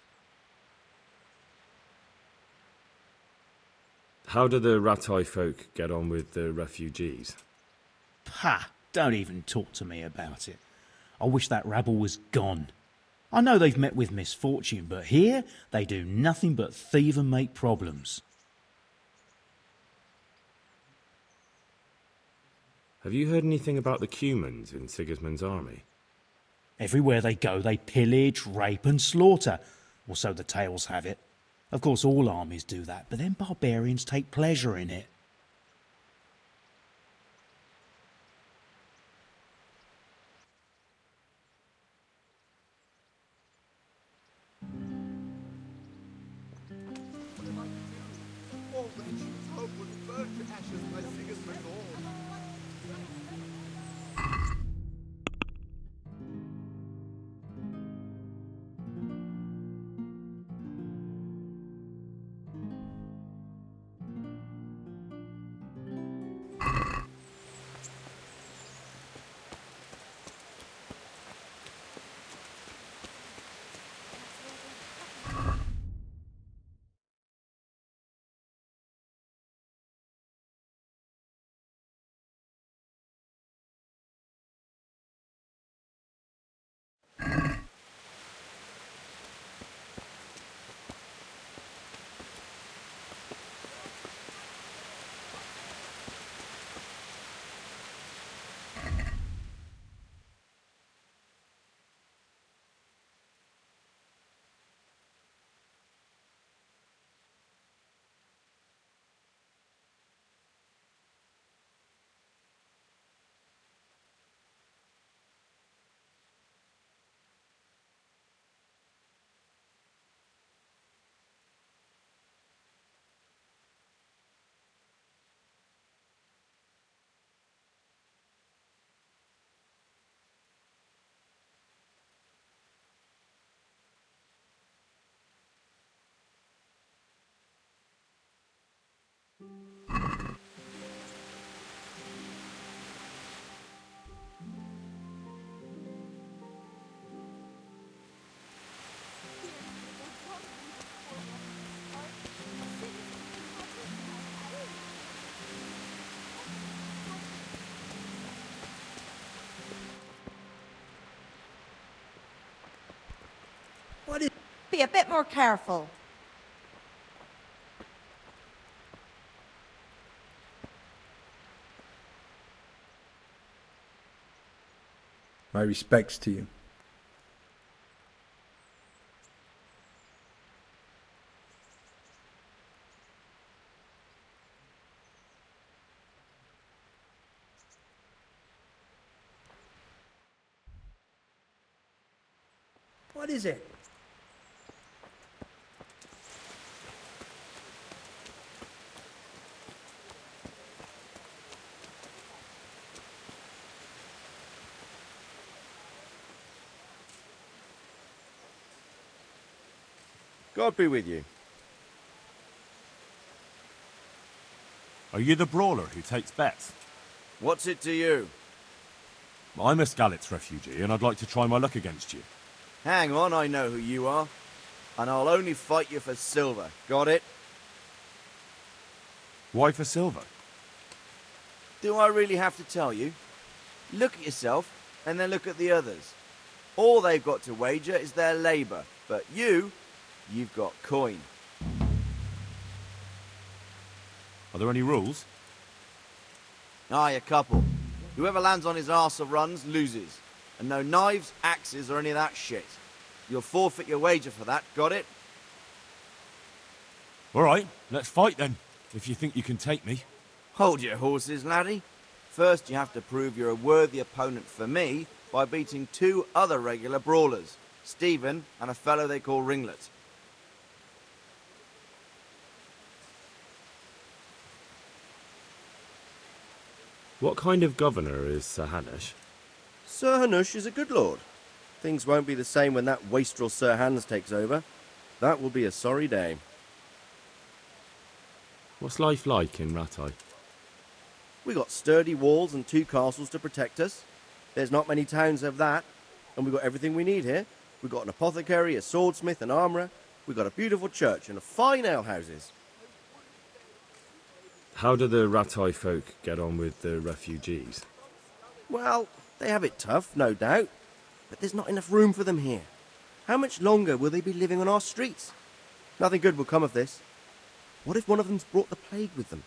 How do the Rattay folk get on with the refugees? Pah! Don't even talk to me about it. I wish that rabble was gone. I know they've met with misfortune, but here they do nothing but thieve and make problems. Have you heard anything about the Cumans in Sigismund's army? Everywhere they go, they pillage, rape and slaughter, or so the tales have it. Of course, all armies do that, but them barbarians take pleasure in it. All wretched hope was burned to ashes by Sigismund's horde. What is... Be a bit more careful. My respects to you. What is it? God be with you. Are you the brawler who takes bets? What's it to you? I'm a Skalitz refugee, and I'd like to try my luck against you. Hang on, I know who you are. And I'll only fight you for silver. Got it? Why for silver? Do I really have to tell you? Look at yourself, and then look at the others. All they've got to wager is their labour. But you've got coin. Are there any rules? Aye, a couple. Whoever lands on his arse or runs, loses. And no knives, axes, or any of that shit. You'll forfeit your wager for that, got it? All right, let's fight then, if you think you can take me. Hold your horses, laddie. First, you have to prove you're a worthy opponent for me by beating 2 other regular brawlers, Stephen and a fellow they call Ringlet. What kind of governor is Sir Hanush? Sir Hanush is a good lord. Things won't be the same when that wastrel Sir Hans takes over. That will be a sorry day. What's life like in Rattay? We got sturdy walls and 2 castles to protect us. There's not many towns have that, and we got everything we need here. We got an apothecary, a swordsmith, an armourer. We got a beautiful church and a fine alehouses. How do the Rattay folk get on with the refugees? Well, they have it tough, no doubt, but there's not enough room for them here. How much longer will they be living on our streets? Nothing good will come of this. What if one of them's brought the plague with them?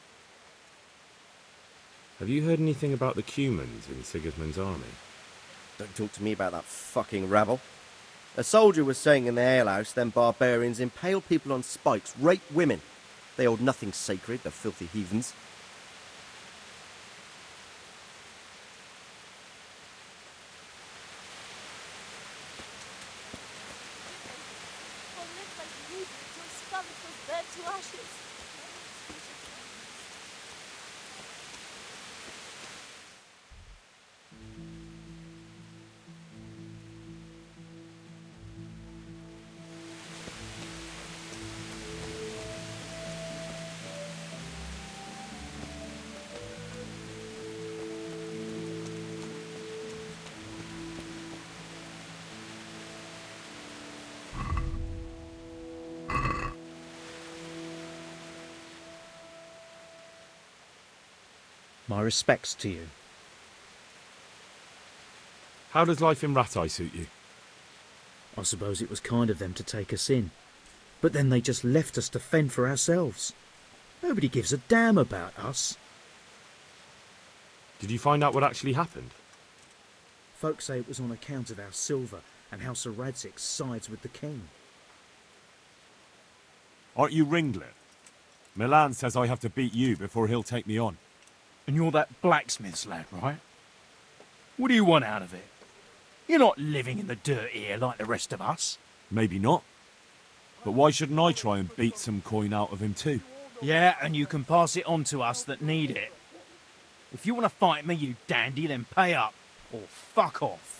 Have you heard anything about the Cumans in Sigismund's army? Don't talk to me about that fucking rabble. A soldier was saying in the alehouse them barbarians impale people on spikes, rape women. They hold nothing sacred, the filthy heathens. My respects to you. How does life in Rattay suit you? I suppose it was kind of them to take us in. But then they just left us to fend for ourselves. Nobody gives a damn about us. Did you find out what actually happened? Folks say it was on account of our silver and how Sir Radzig sides with the king. Aren't you Ringlet? Milan says I have to beat you before he'll take me on. And you're that blacksmith's lad, right? What do you want out of it? You're not living in the dirt here like the rest of us. Maybe not. But why shouldn't I try and beat some coin out of him too? Yeah, and you can pass it on to us that need it. If you want to fight me, you dandy, then pay up. Or fuck off.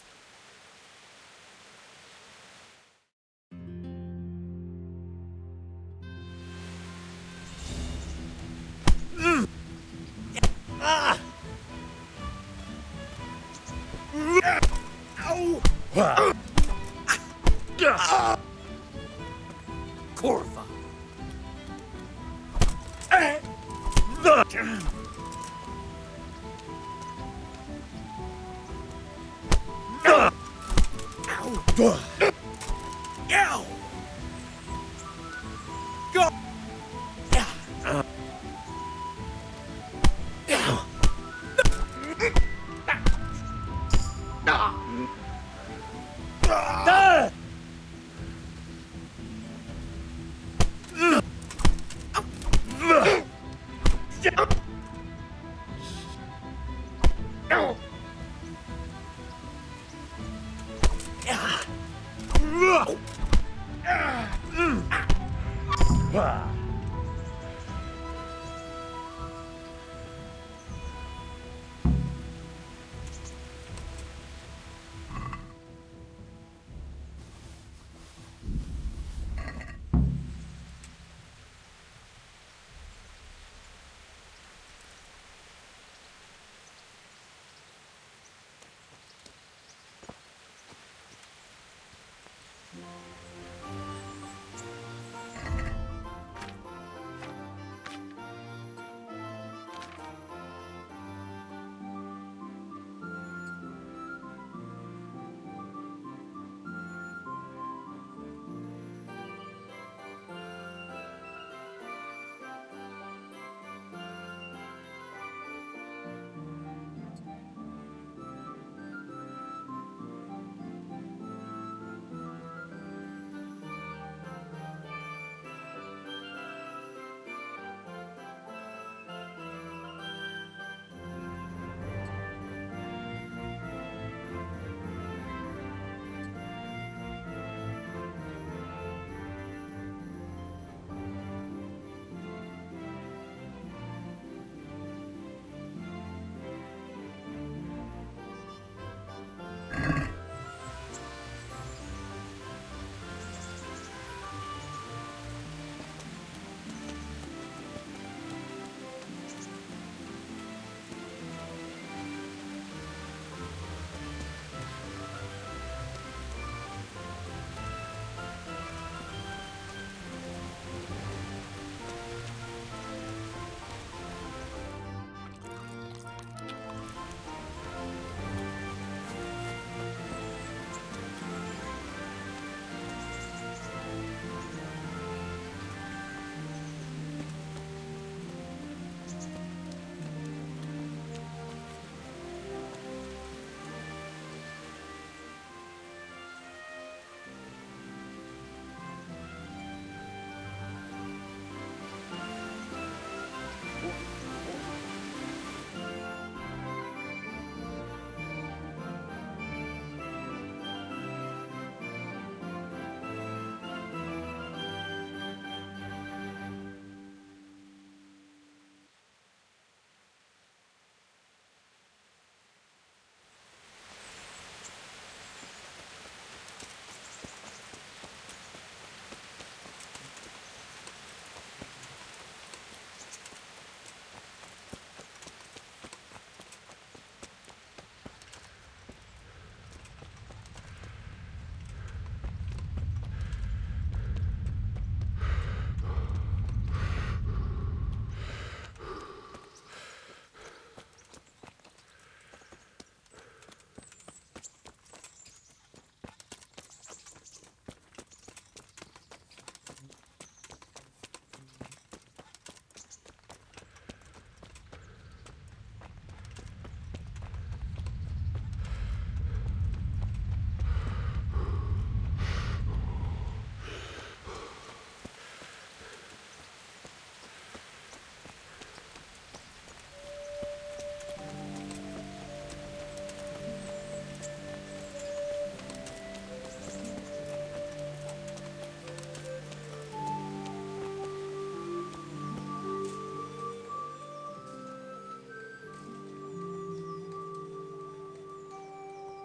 Corva.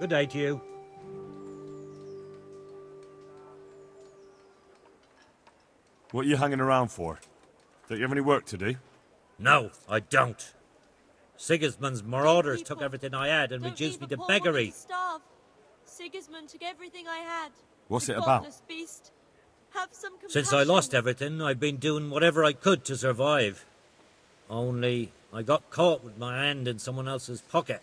Good day to you. What are you hanging around for? Don't you have any work to do? No, I don't. Sigismund's marauders took everything I had and reduced me to beggary. Starve. Sigismund took everything I had. What's The it about? godless beast. Have some compassion. Since I lost everything, I've been doing whatever I could to survive. Only I got caught with my hand in someone else's pocket.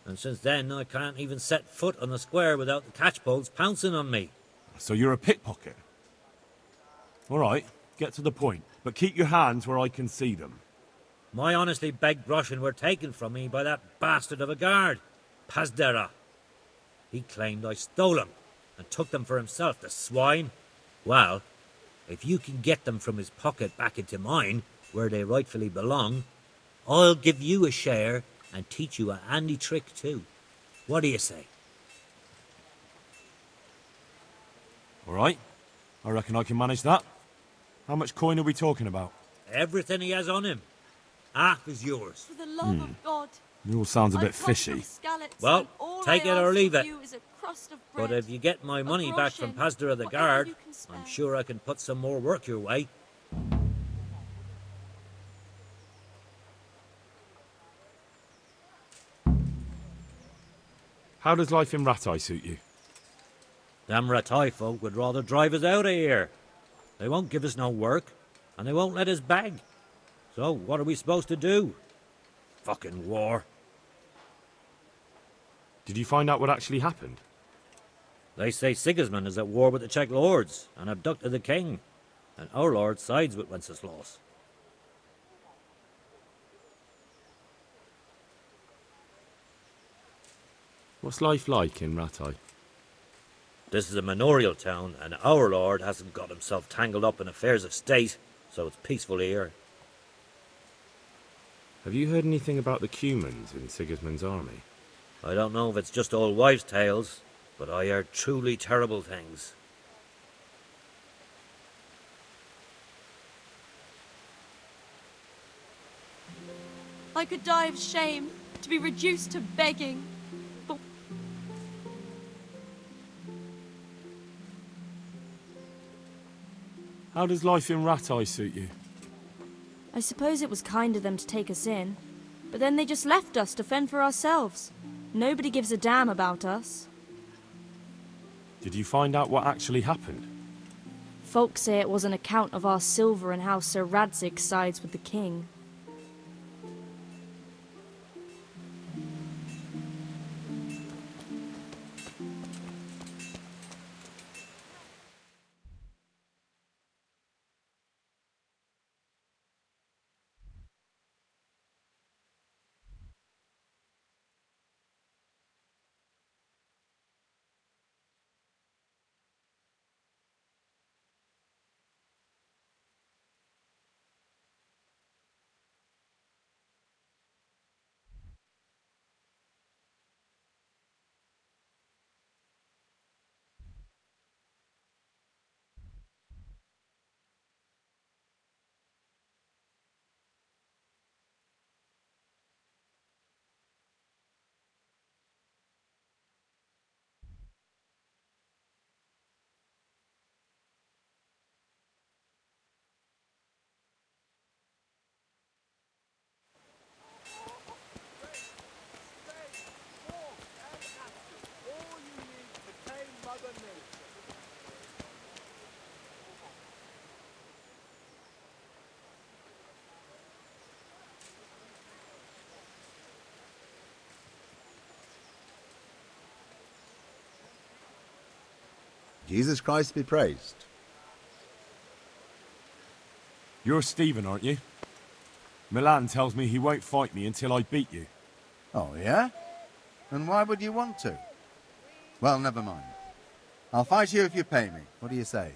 And since then, I can't even set foot on the square without the catchpolls pouncing on me. So you're a pickpocket? All right, get to the point, but keep your hands where I can see them. My honestly begged groschen were taken from me by that bastard of a guard, Pazdera. He claimed I stole them and took them for himself, the swine. Well, if you can get them from his pocket back into mine, where they rightfully belong, I'll give you a share and teach you a handy trick too. What do you say? All right, I reckon I can manage that. How much coin are we talking about? Everything he has on him. Half is yours. For the love of God. It all sounds a I bit come fishy. from Skalitz, Well, and all take I it or ask leave of it. you is a crust of But bread, if you get my a money back from groschen, Pazdera the whatever guard, you can spare. I'm sure I can put some more work your way. How does life in Ratai suit you? Them Ratai folk would rather drive us out of here. They won't give us no work, and they won't let us beg. So what are we supposed to do? Fucking war. Did you find out what actually happened? They say Sigismund is at war with the Czech lords and abducted the king, and our lord sides with Wenceslaus. What's life like in Ratai? This is a manorial town, and our lord hasn't got himself tangled up in affairs of state, so it's peaceful here. Have you heard anything about the Cumans in Sigismund's army? I don't know if it's just old wives' tales, but I heard truly terrible things. I could die of shame, to be reduced to begging. But How does life in Ratai suit you? I suppose it was kind of them to take us in, but then they just left us to fend for ourselves. Nobody gives a damn about us. Did you find out what actually happened? Folk say it was an account of our silver and how Sir Radzig sides with the king. Jesus Christ be praised. You're Stephen, aren't you? Milan tells me he won't fight me until I beat you. Oh, yeah? And why would you want to? Well, never mind. I'll fight you if you pay me. What do you say?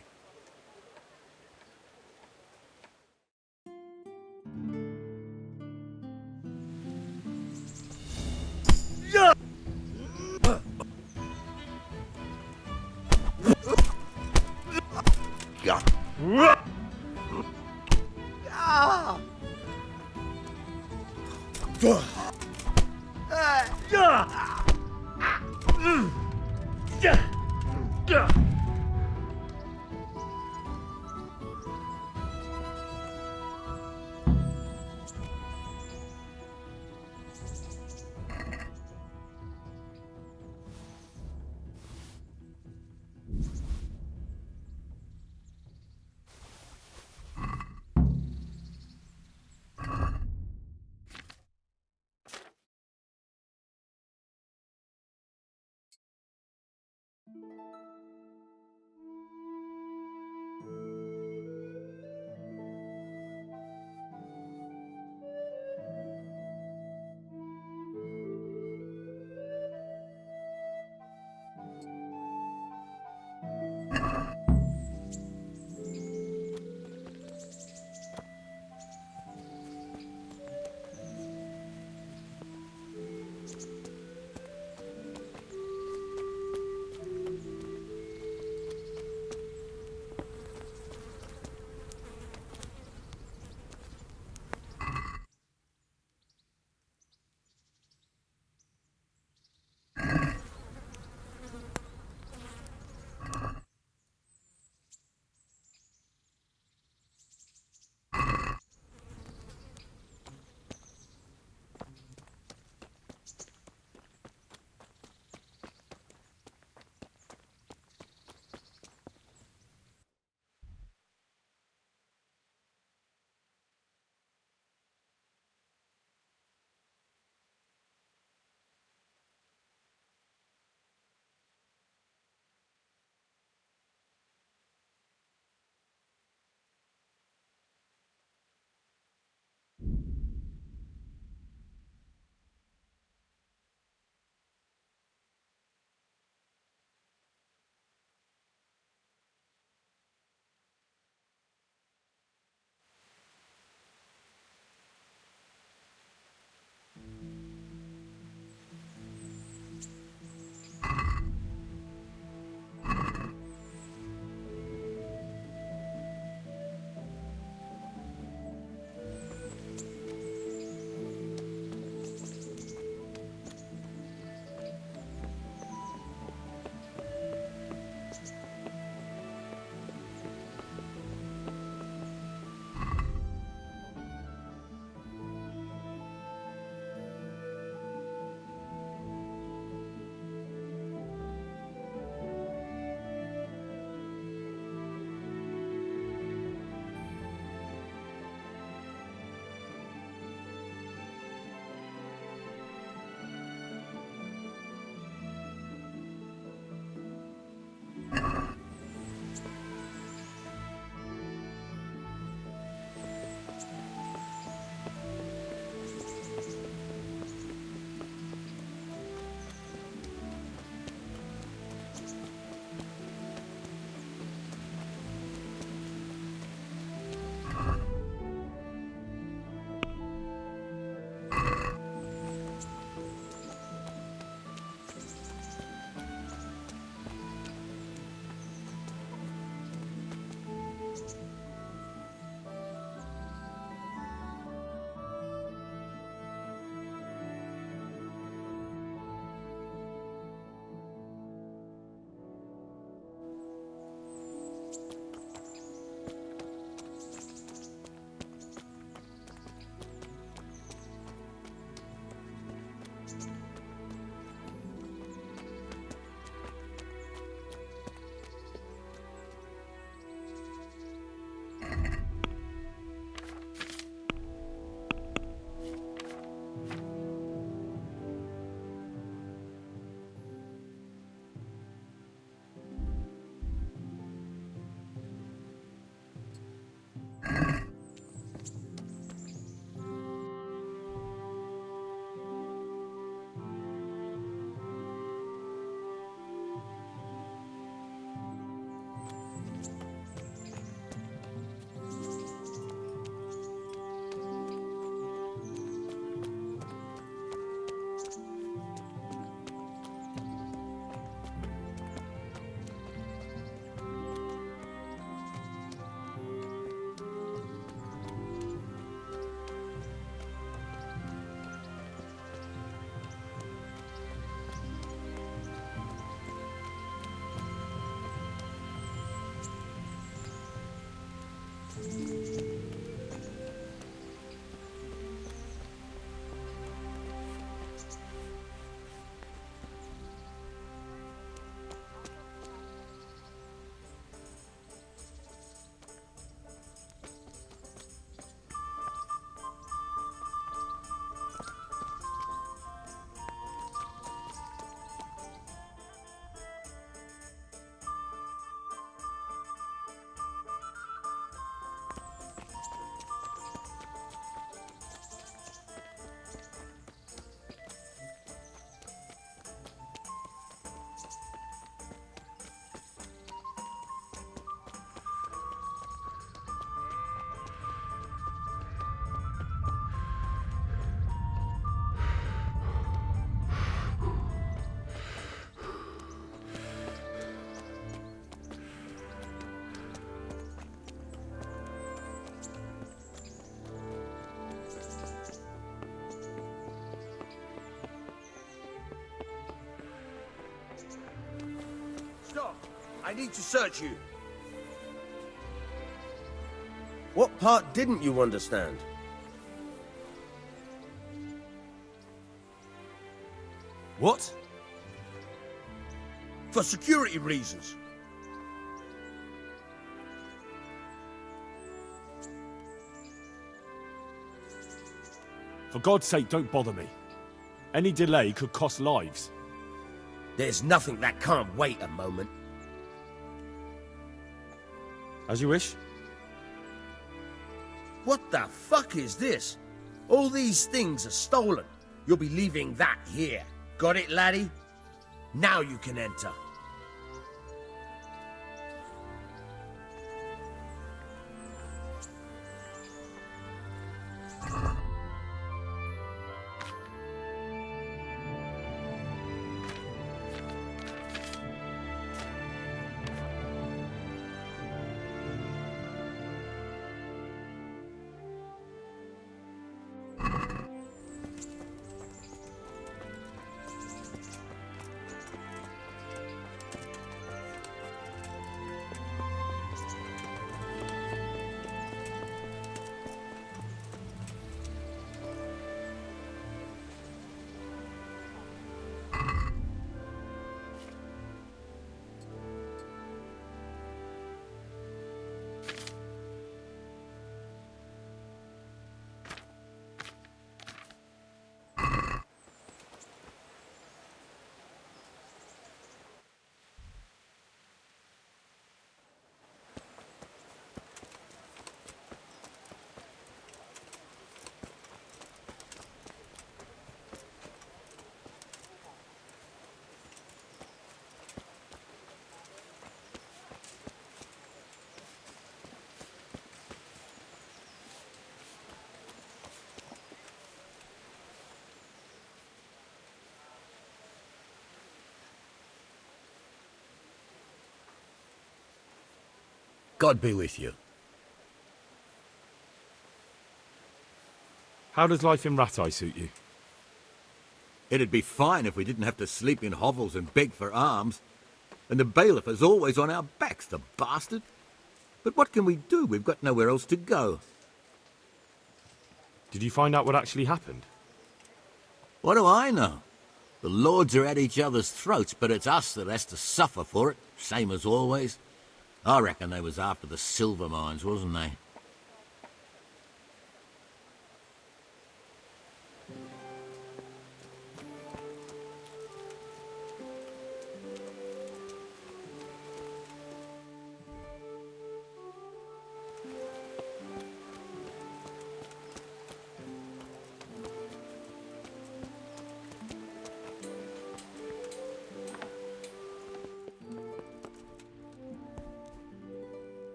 Stop! I need to search you. What part didn't you understand? What? For security reasons. For God's sake, don't bother me. Any delay could cost lives. There's nothing that can't wait a moment. As you wish. What the fuck is this? All these things are stolen. You'll be leaving that here. Got it, laddie? Now you can enter. God be with you. How does life in Rat Eye suit you? It'd be fine if we didn't have to sleep in hovels and beg for alms. And the bailiff is always on our backs, the bastard. But what can we do? We've got nowhere else to go. Did you find out what actually happened? What do I know? The lords are at each other's throats, but it's us that has to suffer for it, same as always. I reckon they was after the silver mines, wasn't they?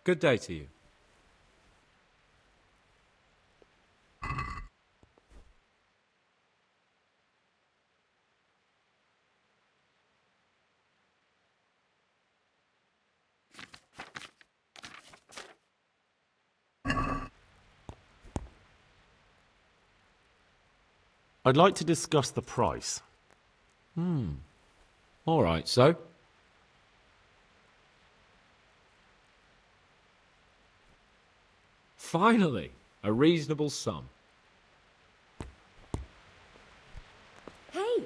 Good day to you. I'd like to discuss the price. All right, so? Finally, a reasonable sum. Hey!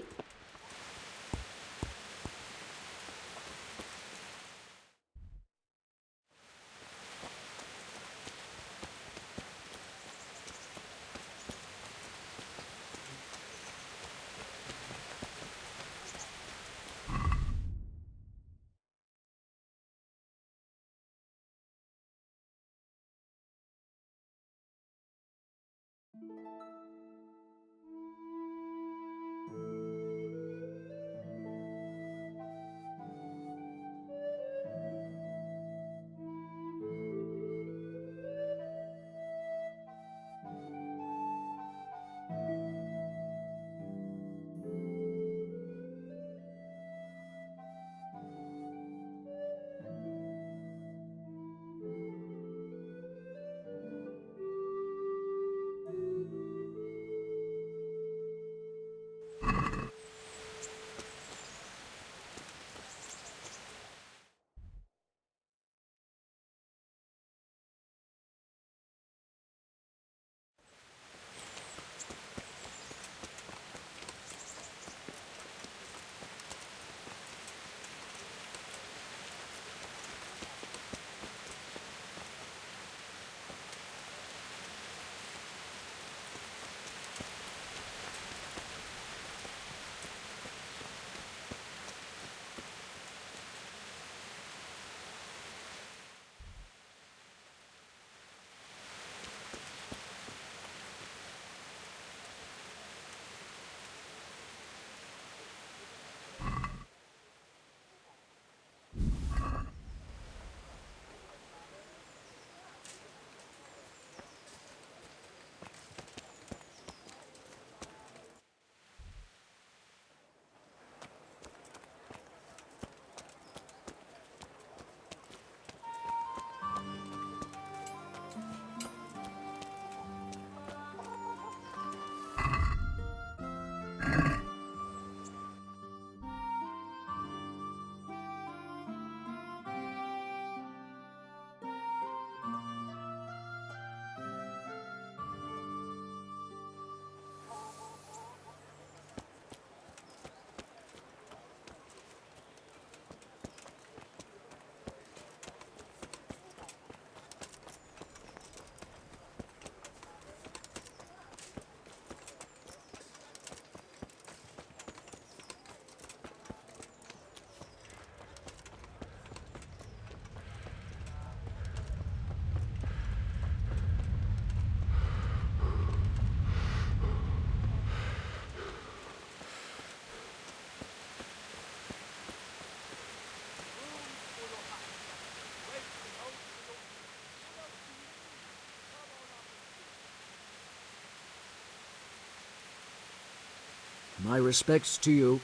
My respects to you.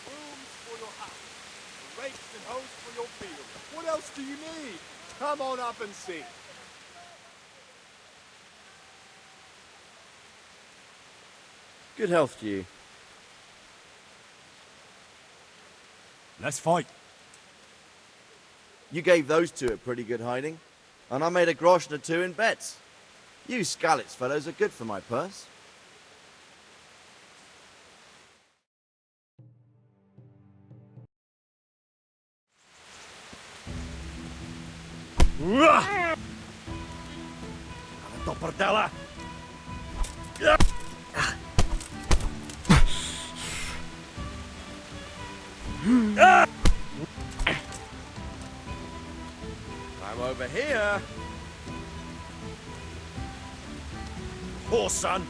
Brooms for your house, rakes and hoes for your field. What else do you need? Come on up and see. Good health to you. Let's fight. You gave those two a pretty good hiding, and I made a groschen or two in bets. You Skalitz fellows are good for my purse. Topperdella! I'm over here. Poor son!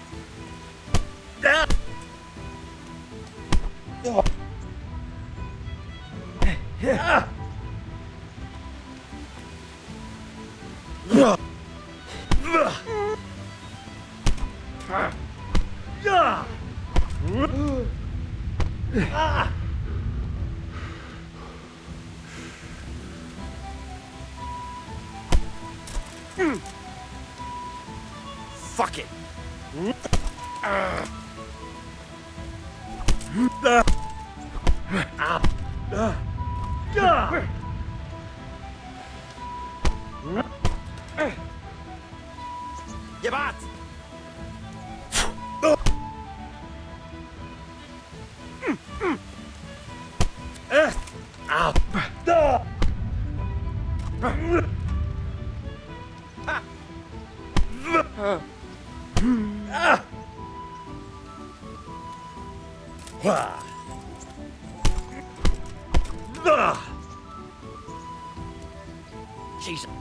Fuck it. Jebat! Jesus.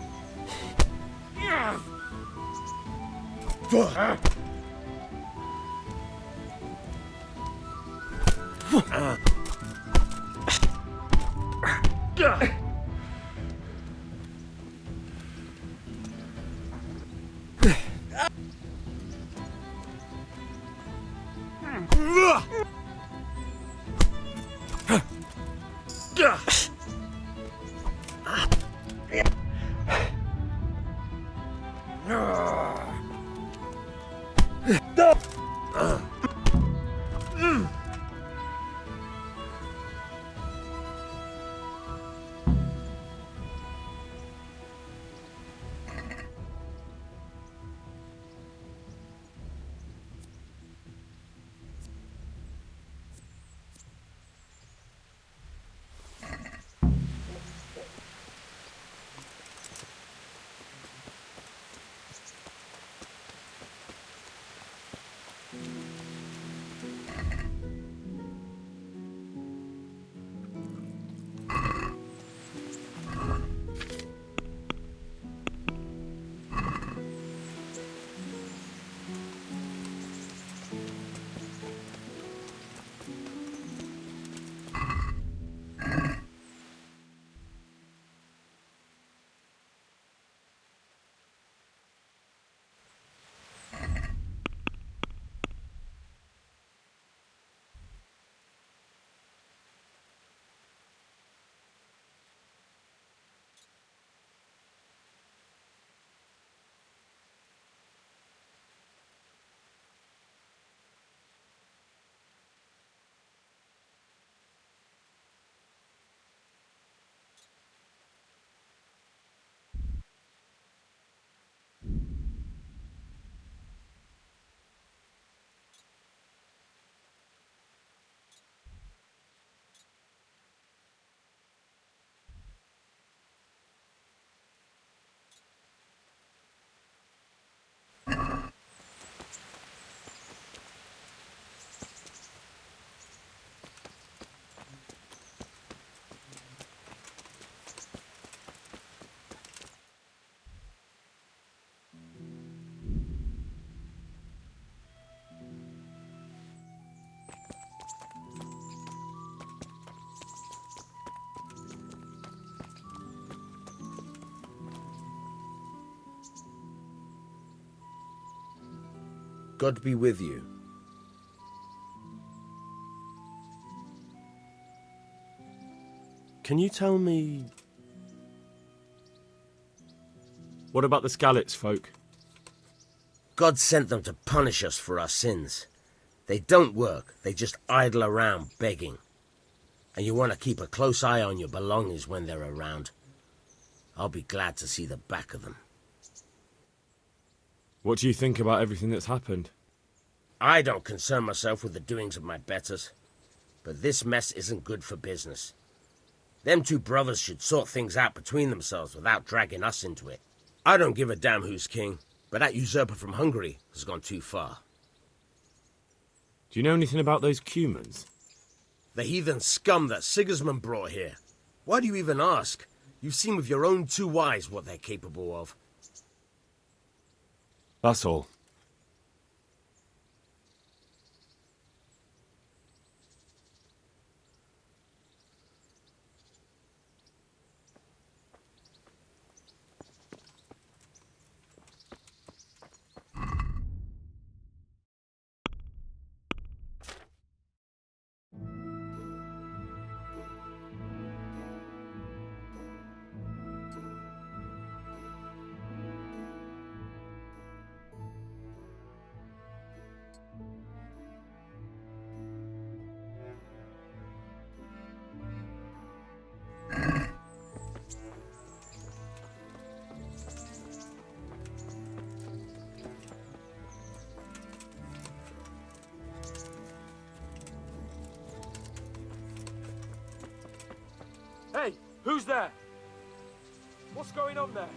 God be with you. Can you tell me... What about the Skalitz folk? God sent them to punish us for our sins. They don't work, they just idle around begging. And you want to keep a close eye on your belongings when they're around. I'll be glad to see the back of them. What do you think about everything that's happened? I don't concern myself with the doings of my betters, but this mess isn't good for business. Them two brothers should sort things out between themselves without dragging us into it. I don't give a damn who's king, but that usurper from Hungary has gone too far. Do you know anything about those Cumans? The heathen scum that Sigismund brought here. Why do you even ask? You've seen with your own two eyes what they're capable of. That's all. Who's there? What's going on there?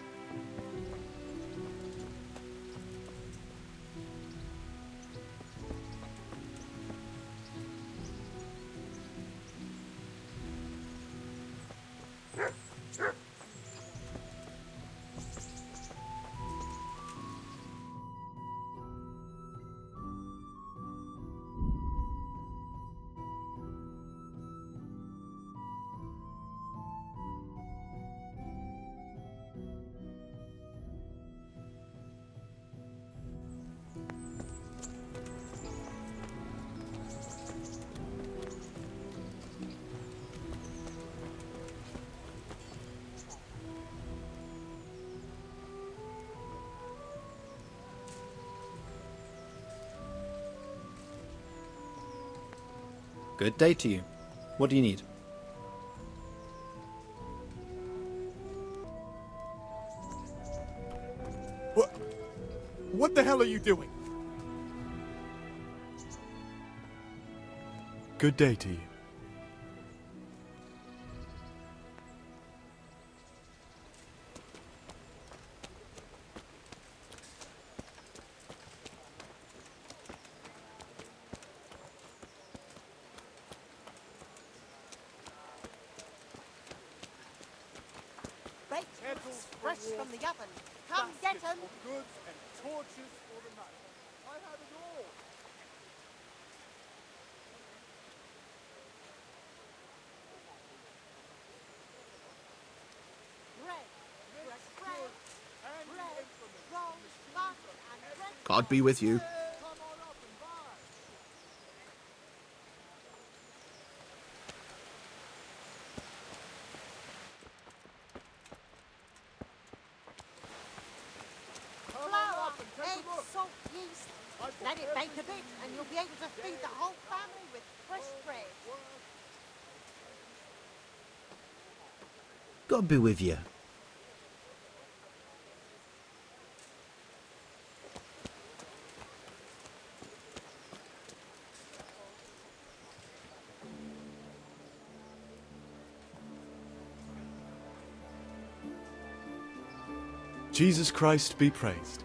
Good day to you. What do you need? What the hell are you doing? Good day to you. Baked goods fresh from the oven. Come get 'em. Goods and torches for the night. I have it all. Bread, bread, rolls, butter, and bread. God be with you. Flour, eggs, salt, yeast. Let it bake a bit and you'll be able to feed the whole family with fresh bread. God be with you. Jesus Christ be praised.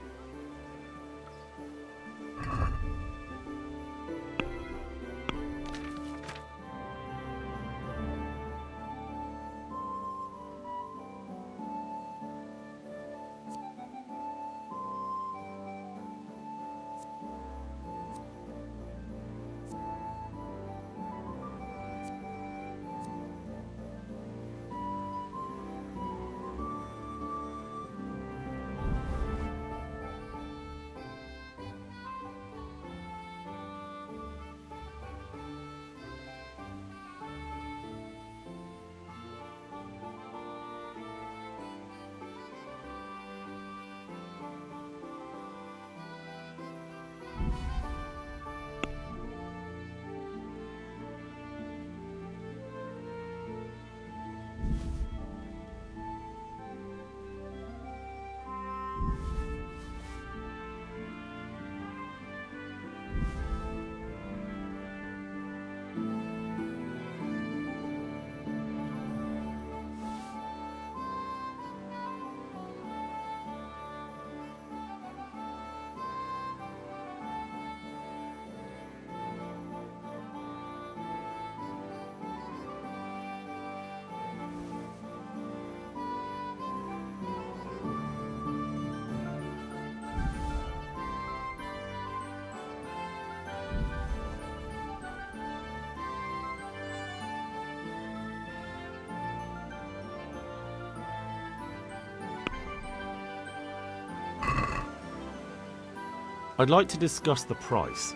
I'd like to discuss the price.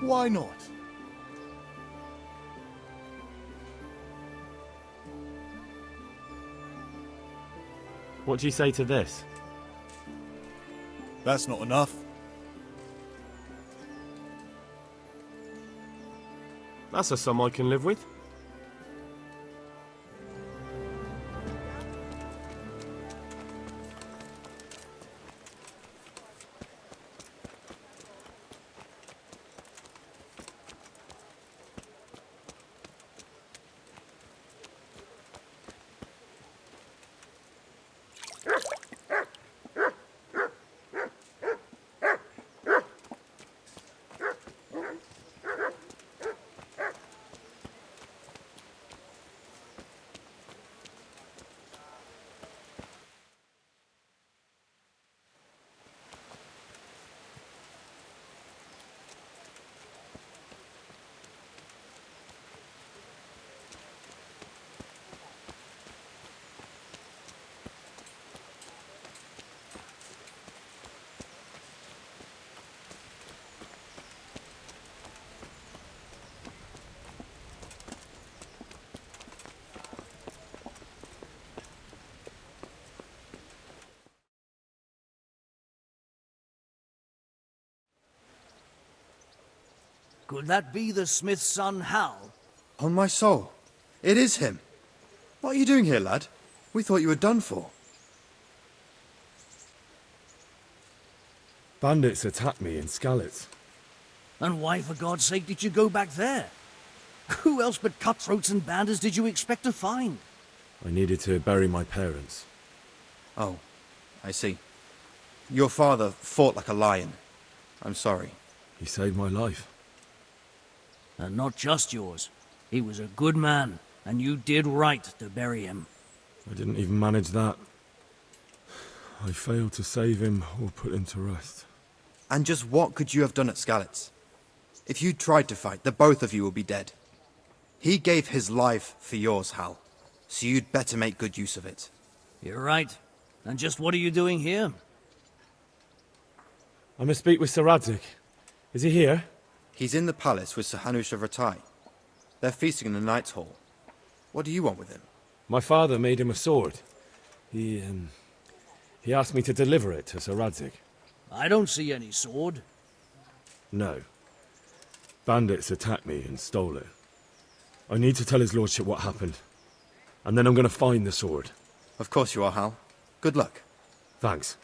Why not? What do you say to this? That's not enough. That's a sum I can live with. Could that be the smith's son, Hal? On my soul, it is him. What are you doing here, lad? We thought you were done for. Bandits attacked me in Sqotch. And why, for God's sake, did you go back there? Who else but cutthroats and bandits did you expect to find? I needed to bury my parents. Oh, I see. Your father fought like a lion. I'm sorry. He saved my life. And not just yours. He was a good man, and you did right to bury him. I didn't even manage that. I failed to save him or put him to rest. And just what could you have done at Sqotch? If you tried to fight, the both of you will be dead. He gave his life for yours, Hal. So you'd better make good use of it. You're right. And just what are you doing here? I must speak with Sir Radzig. Is he here? He's in the palace with Sir Hanush of Rattay. They're feasting in the Knight's Hall. What do you want with him? My father made him a sword. He asked me to deliver it to Sir Radzig. I don't see any sword. No. Bandits attacked me and stole it. I need to tell his lordship what happened. And then I'm going to find the sword. Of course you are, Hal. Good luck. Thanks.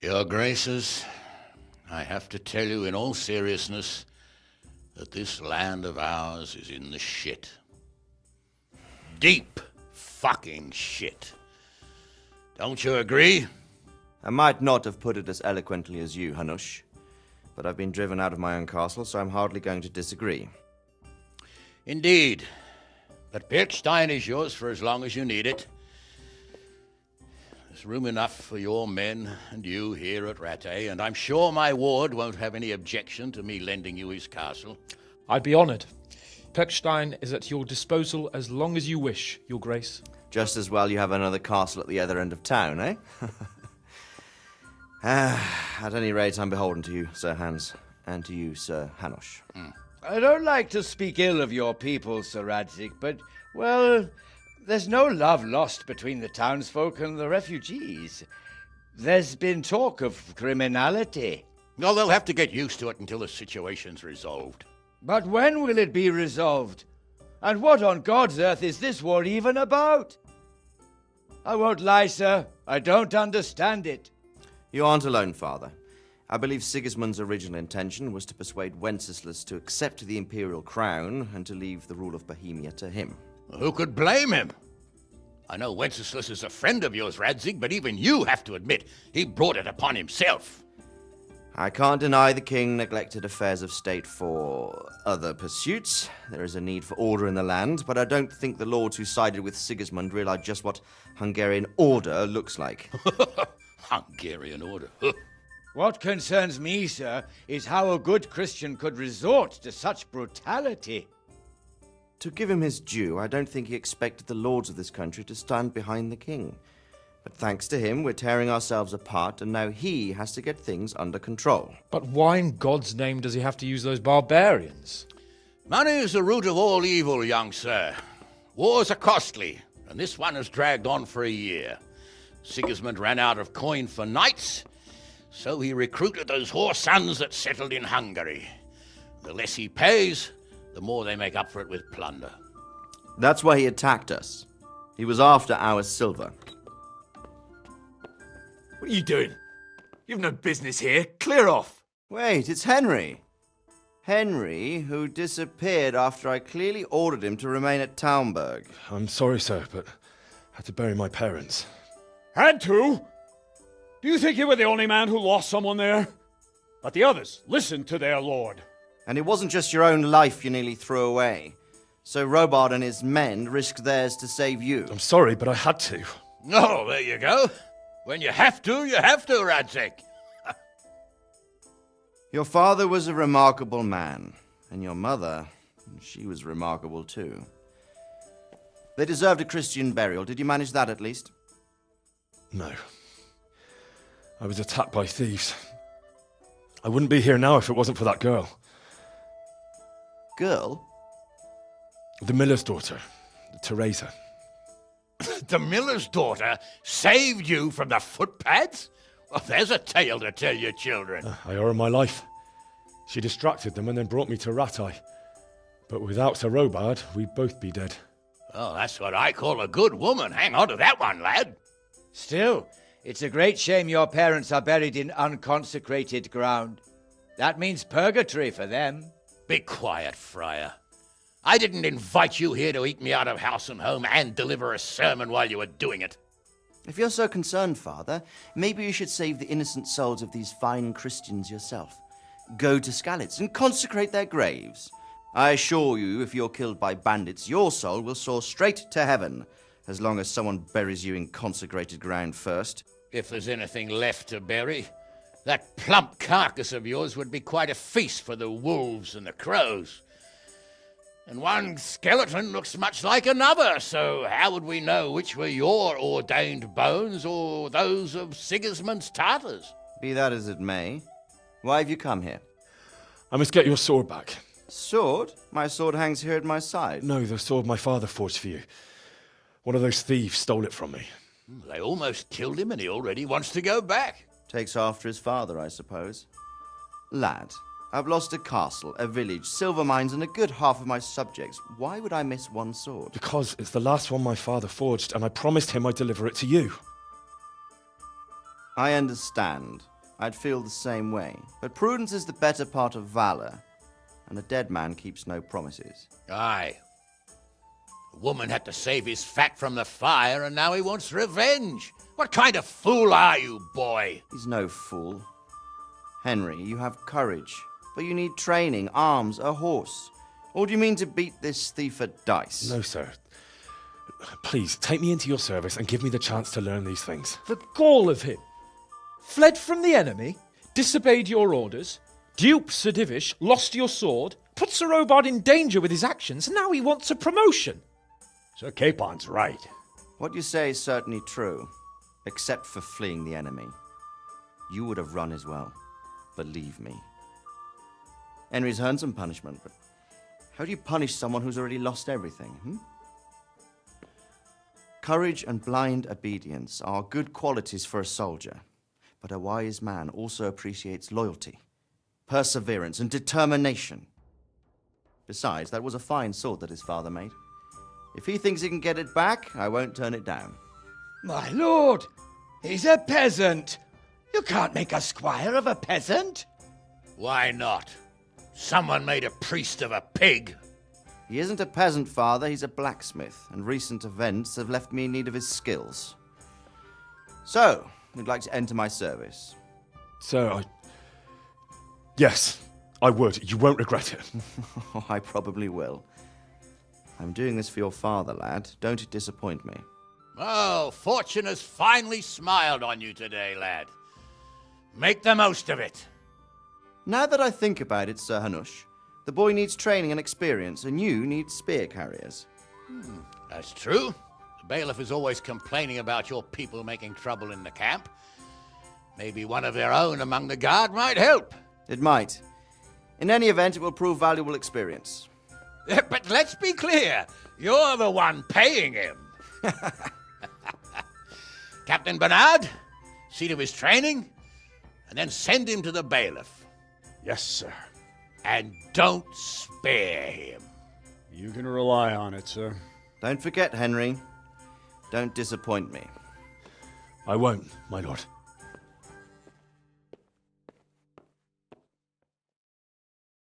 Your Graces, I have to tell you in all seriousness that this land of ours is in the shit. Deep fucking shit. Don't you agree? I might not have put it as eloquently as you, Hanush, but I've been driven out of my own castle, so I'm hardly going to disagree. Indeed. But Birkstein is yours for as long as you need it. There's room enough for your men and you here at Rattay, and I'm sure my ward won't have any objection to me lending you his castle. I'd be honoured. Pirkstein is at your disposal as long as you wish, Your Grace. Just as well you have another castle at the other end of town, eh? At any rate, I'm beholden to you, Sir Hans, and to you, Sir Hanush. I don't like to speak ill of your people, Sir Radzig, but, well, there's no love lost between the townsfolk and the refugees. There's been talk of criminality. Well, they'll have to get used to it until the situation's resolved. But when will it be resolved? And what on God's earth is this war even about? I won't lie, sir. I don't understand it. You aren't alone, Father. I believe Sigismund's original intention was to persuade Wenceslas to accept the imperial crown and to leave the rule of Bohemia to him. Who could blame him? I know Wenceslas is a friend of yours, Radzig, but even you have to admit he brought it upon himself. I can't deny the king neglected affairs of state for other pursuits. There is a need for order in the land, but I don't think the lords who sided with Sigismund realized just what Hungarian order looks like. Hungarian order? What concerns me, sir, is how a good Christian could resort to such brutality. To give him his due, I don't think he expected the lords of this country to stand behind the king. But thanks to him, we're tearing ourselves apart, and now he has to get things under control. But why in God's name does he have to use those barbarians? Money is the root of all evil, young sir. Wars are costly, and this one has dragged on for a year. Sigismund ran out of coin for knights, so he recruited those whore sons that settled in Hungary. The less he pays, the more they make up for it with plunder. That's why he attacked us. He was after our silver. What are you doing? You've no business here. Clear off. Wait, it's Henry. Henry, who disappeared after I clearly ordered him to remain at Taunberg. I'm sorry, sir, but I had to bury my parents. Had to? Do you think you were the only man who lost someone there? But the others listened to their lord. And it wasn't just your own life you nearly threw away. So Robard and his men risked theirs to save you. I'm sorry, but I had to. Oh, there you go. When you have to, Radzik. Your father was a remarkable man, and your mother, she was remarkable too. They deserved a Christian burial. Did you manage that at least? No. I was attacked by thieves. I wouldn't be here now if it wasn't for that girl. Girl? The miller's daughter, Teresa. The miller's daughter saved you from the footpads? Well, there's a tale to tell your children. I owe her my life. She distracted them and then brought me to Ratai. But without Sir Robard, we'd both be dead. Oh, that's what I call a good woman. Hang on to that one, lad. Still, it's a great shame your parents are buried in unconsecrated ground. That means purgatory for them. Be quiet, Friar. I didn't invite you here to eat me out of house and home and deliver a sermon while you were doing it. If you're so concerned, Father, maybe you should save the innocent souls of these fine Christians yourself. Go to Skalitz and consecrate their graves. I assure you, if you're killed by bandits, your soul will soar straight to heaven, as long as someone buries you in consecrated ground first. If there's anything left to bury, that plump carcass of yours would be quite a feast for the wolves and the crows. And one skeleton looks much like another, so how would we know which were your ordained bones or those of Sigismund's Tartars? Be that as it may, why have you come here? I must get your sword back. Sword? My sword hangs here at my side. No, the sword my father forged for you. One of those thieves stole it from me. They almost killed him and he already wants to go back. Takes after his father, I suppose. Lad, I've lost a castle, a village, silver mines, and a good half of my subjects. Why would I miss one sword? Because it's the last one my father forged, and I promised him I'd deliver it to you. I understand. I'd feel the same way. But prudence is the better part of valor, and a dead man keeps no promises. Aye. The woman had to save his fat from the fire, and now he wants revenge. What kind of fool are you, boy? He's no fool. Henry, you have courage, but you need training, arms, a horse. Or do you mean to beat this thief at dice? No, sir. Please, take me into your service and give me the chance to learn these things. The gall of him. Fled from the enemy, disobeyed your orders, duped Sir Divish, lost your sword, put Sir Robard in danger with his actions, and now he wants a promotion. Sir Capon's right. What you say is certainly true, except for fleeing the enemy. You would have run as well, believe me. Henry's earned some punishment, but how do you punish someone who's already lost everything, Courage and blind obedience are good qualities for a soldier, but a wise man also appreciates loyalty, perseverance, and determination. Besides, that was a fine sword that his father made. If he thinks he can get it back, I won't turn it down. My lord, he's a peasant. You can't make a squire of a peasant. Why not? Someone made a priest of a pig. He isn't a peasant, Father. He's a blacksmith, and recent events have left me in need of his skills. So, you'd like to enter my service? Sir, Yes, I would. You won't regret it. I probably will. I'm doing this for your father, lad. Don't disappoint me. Oh, fortune has finally smiled on you today, lad. Make the most of it. Now that I think about it, Sir Hanush, the boy needs training and experience, and you need spear carriers. That's true. The bailiff is always complaining about your people making trouble in the camp. Maybe one of their own among the guard might help. It might. In any event, it will prove valuable experience. But let's be clear. You're the one paying him. Captain Bernard, see to his training, and then send him to the bailiff. Yes, sir. And don't spare him. You can rely on it, sir. Don't forget, Henry. Don't disappoint me. I won't, my lord.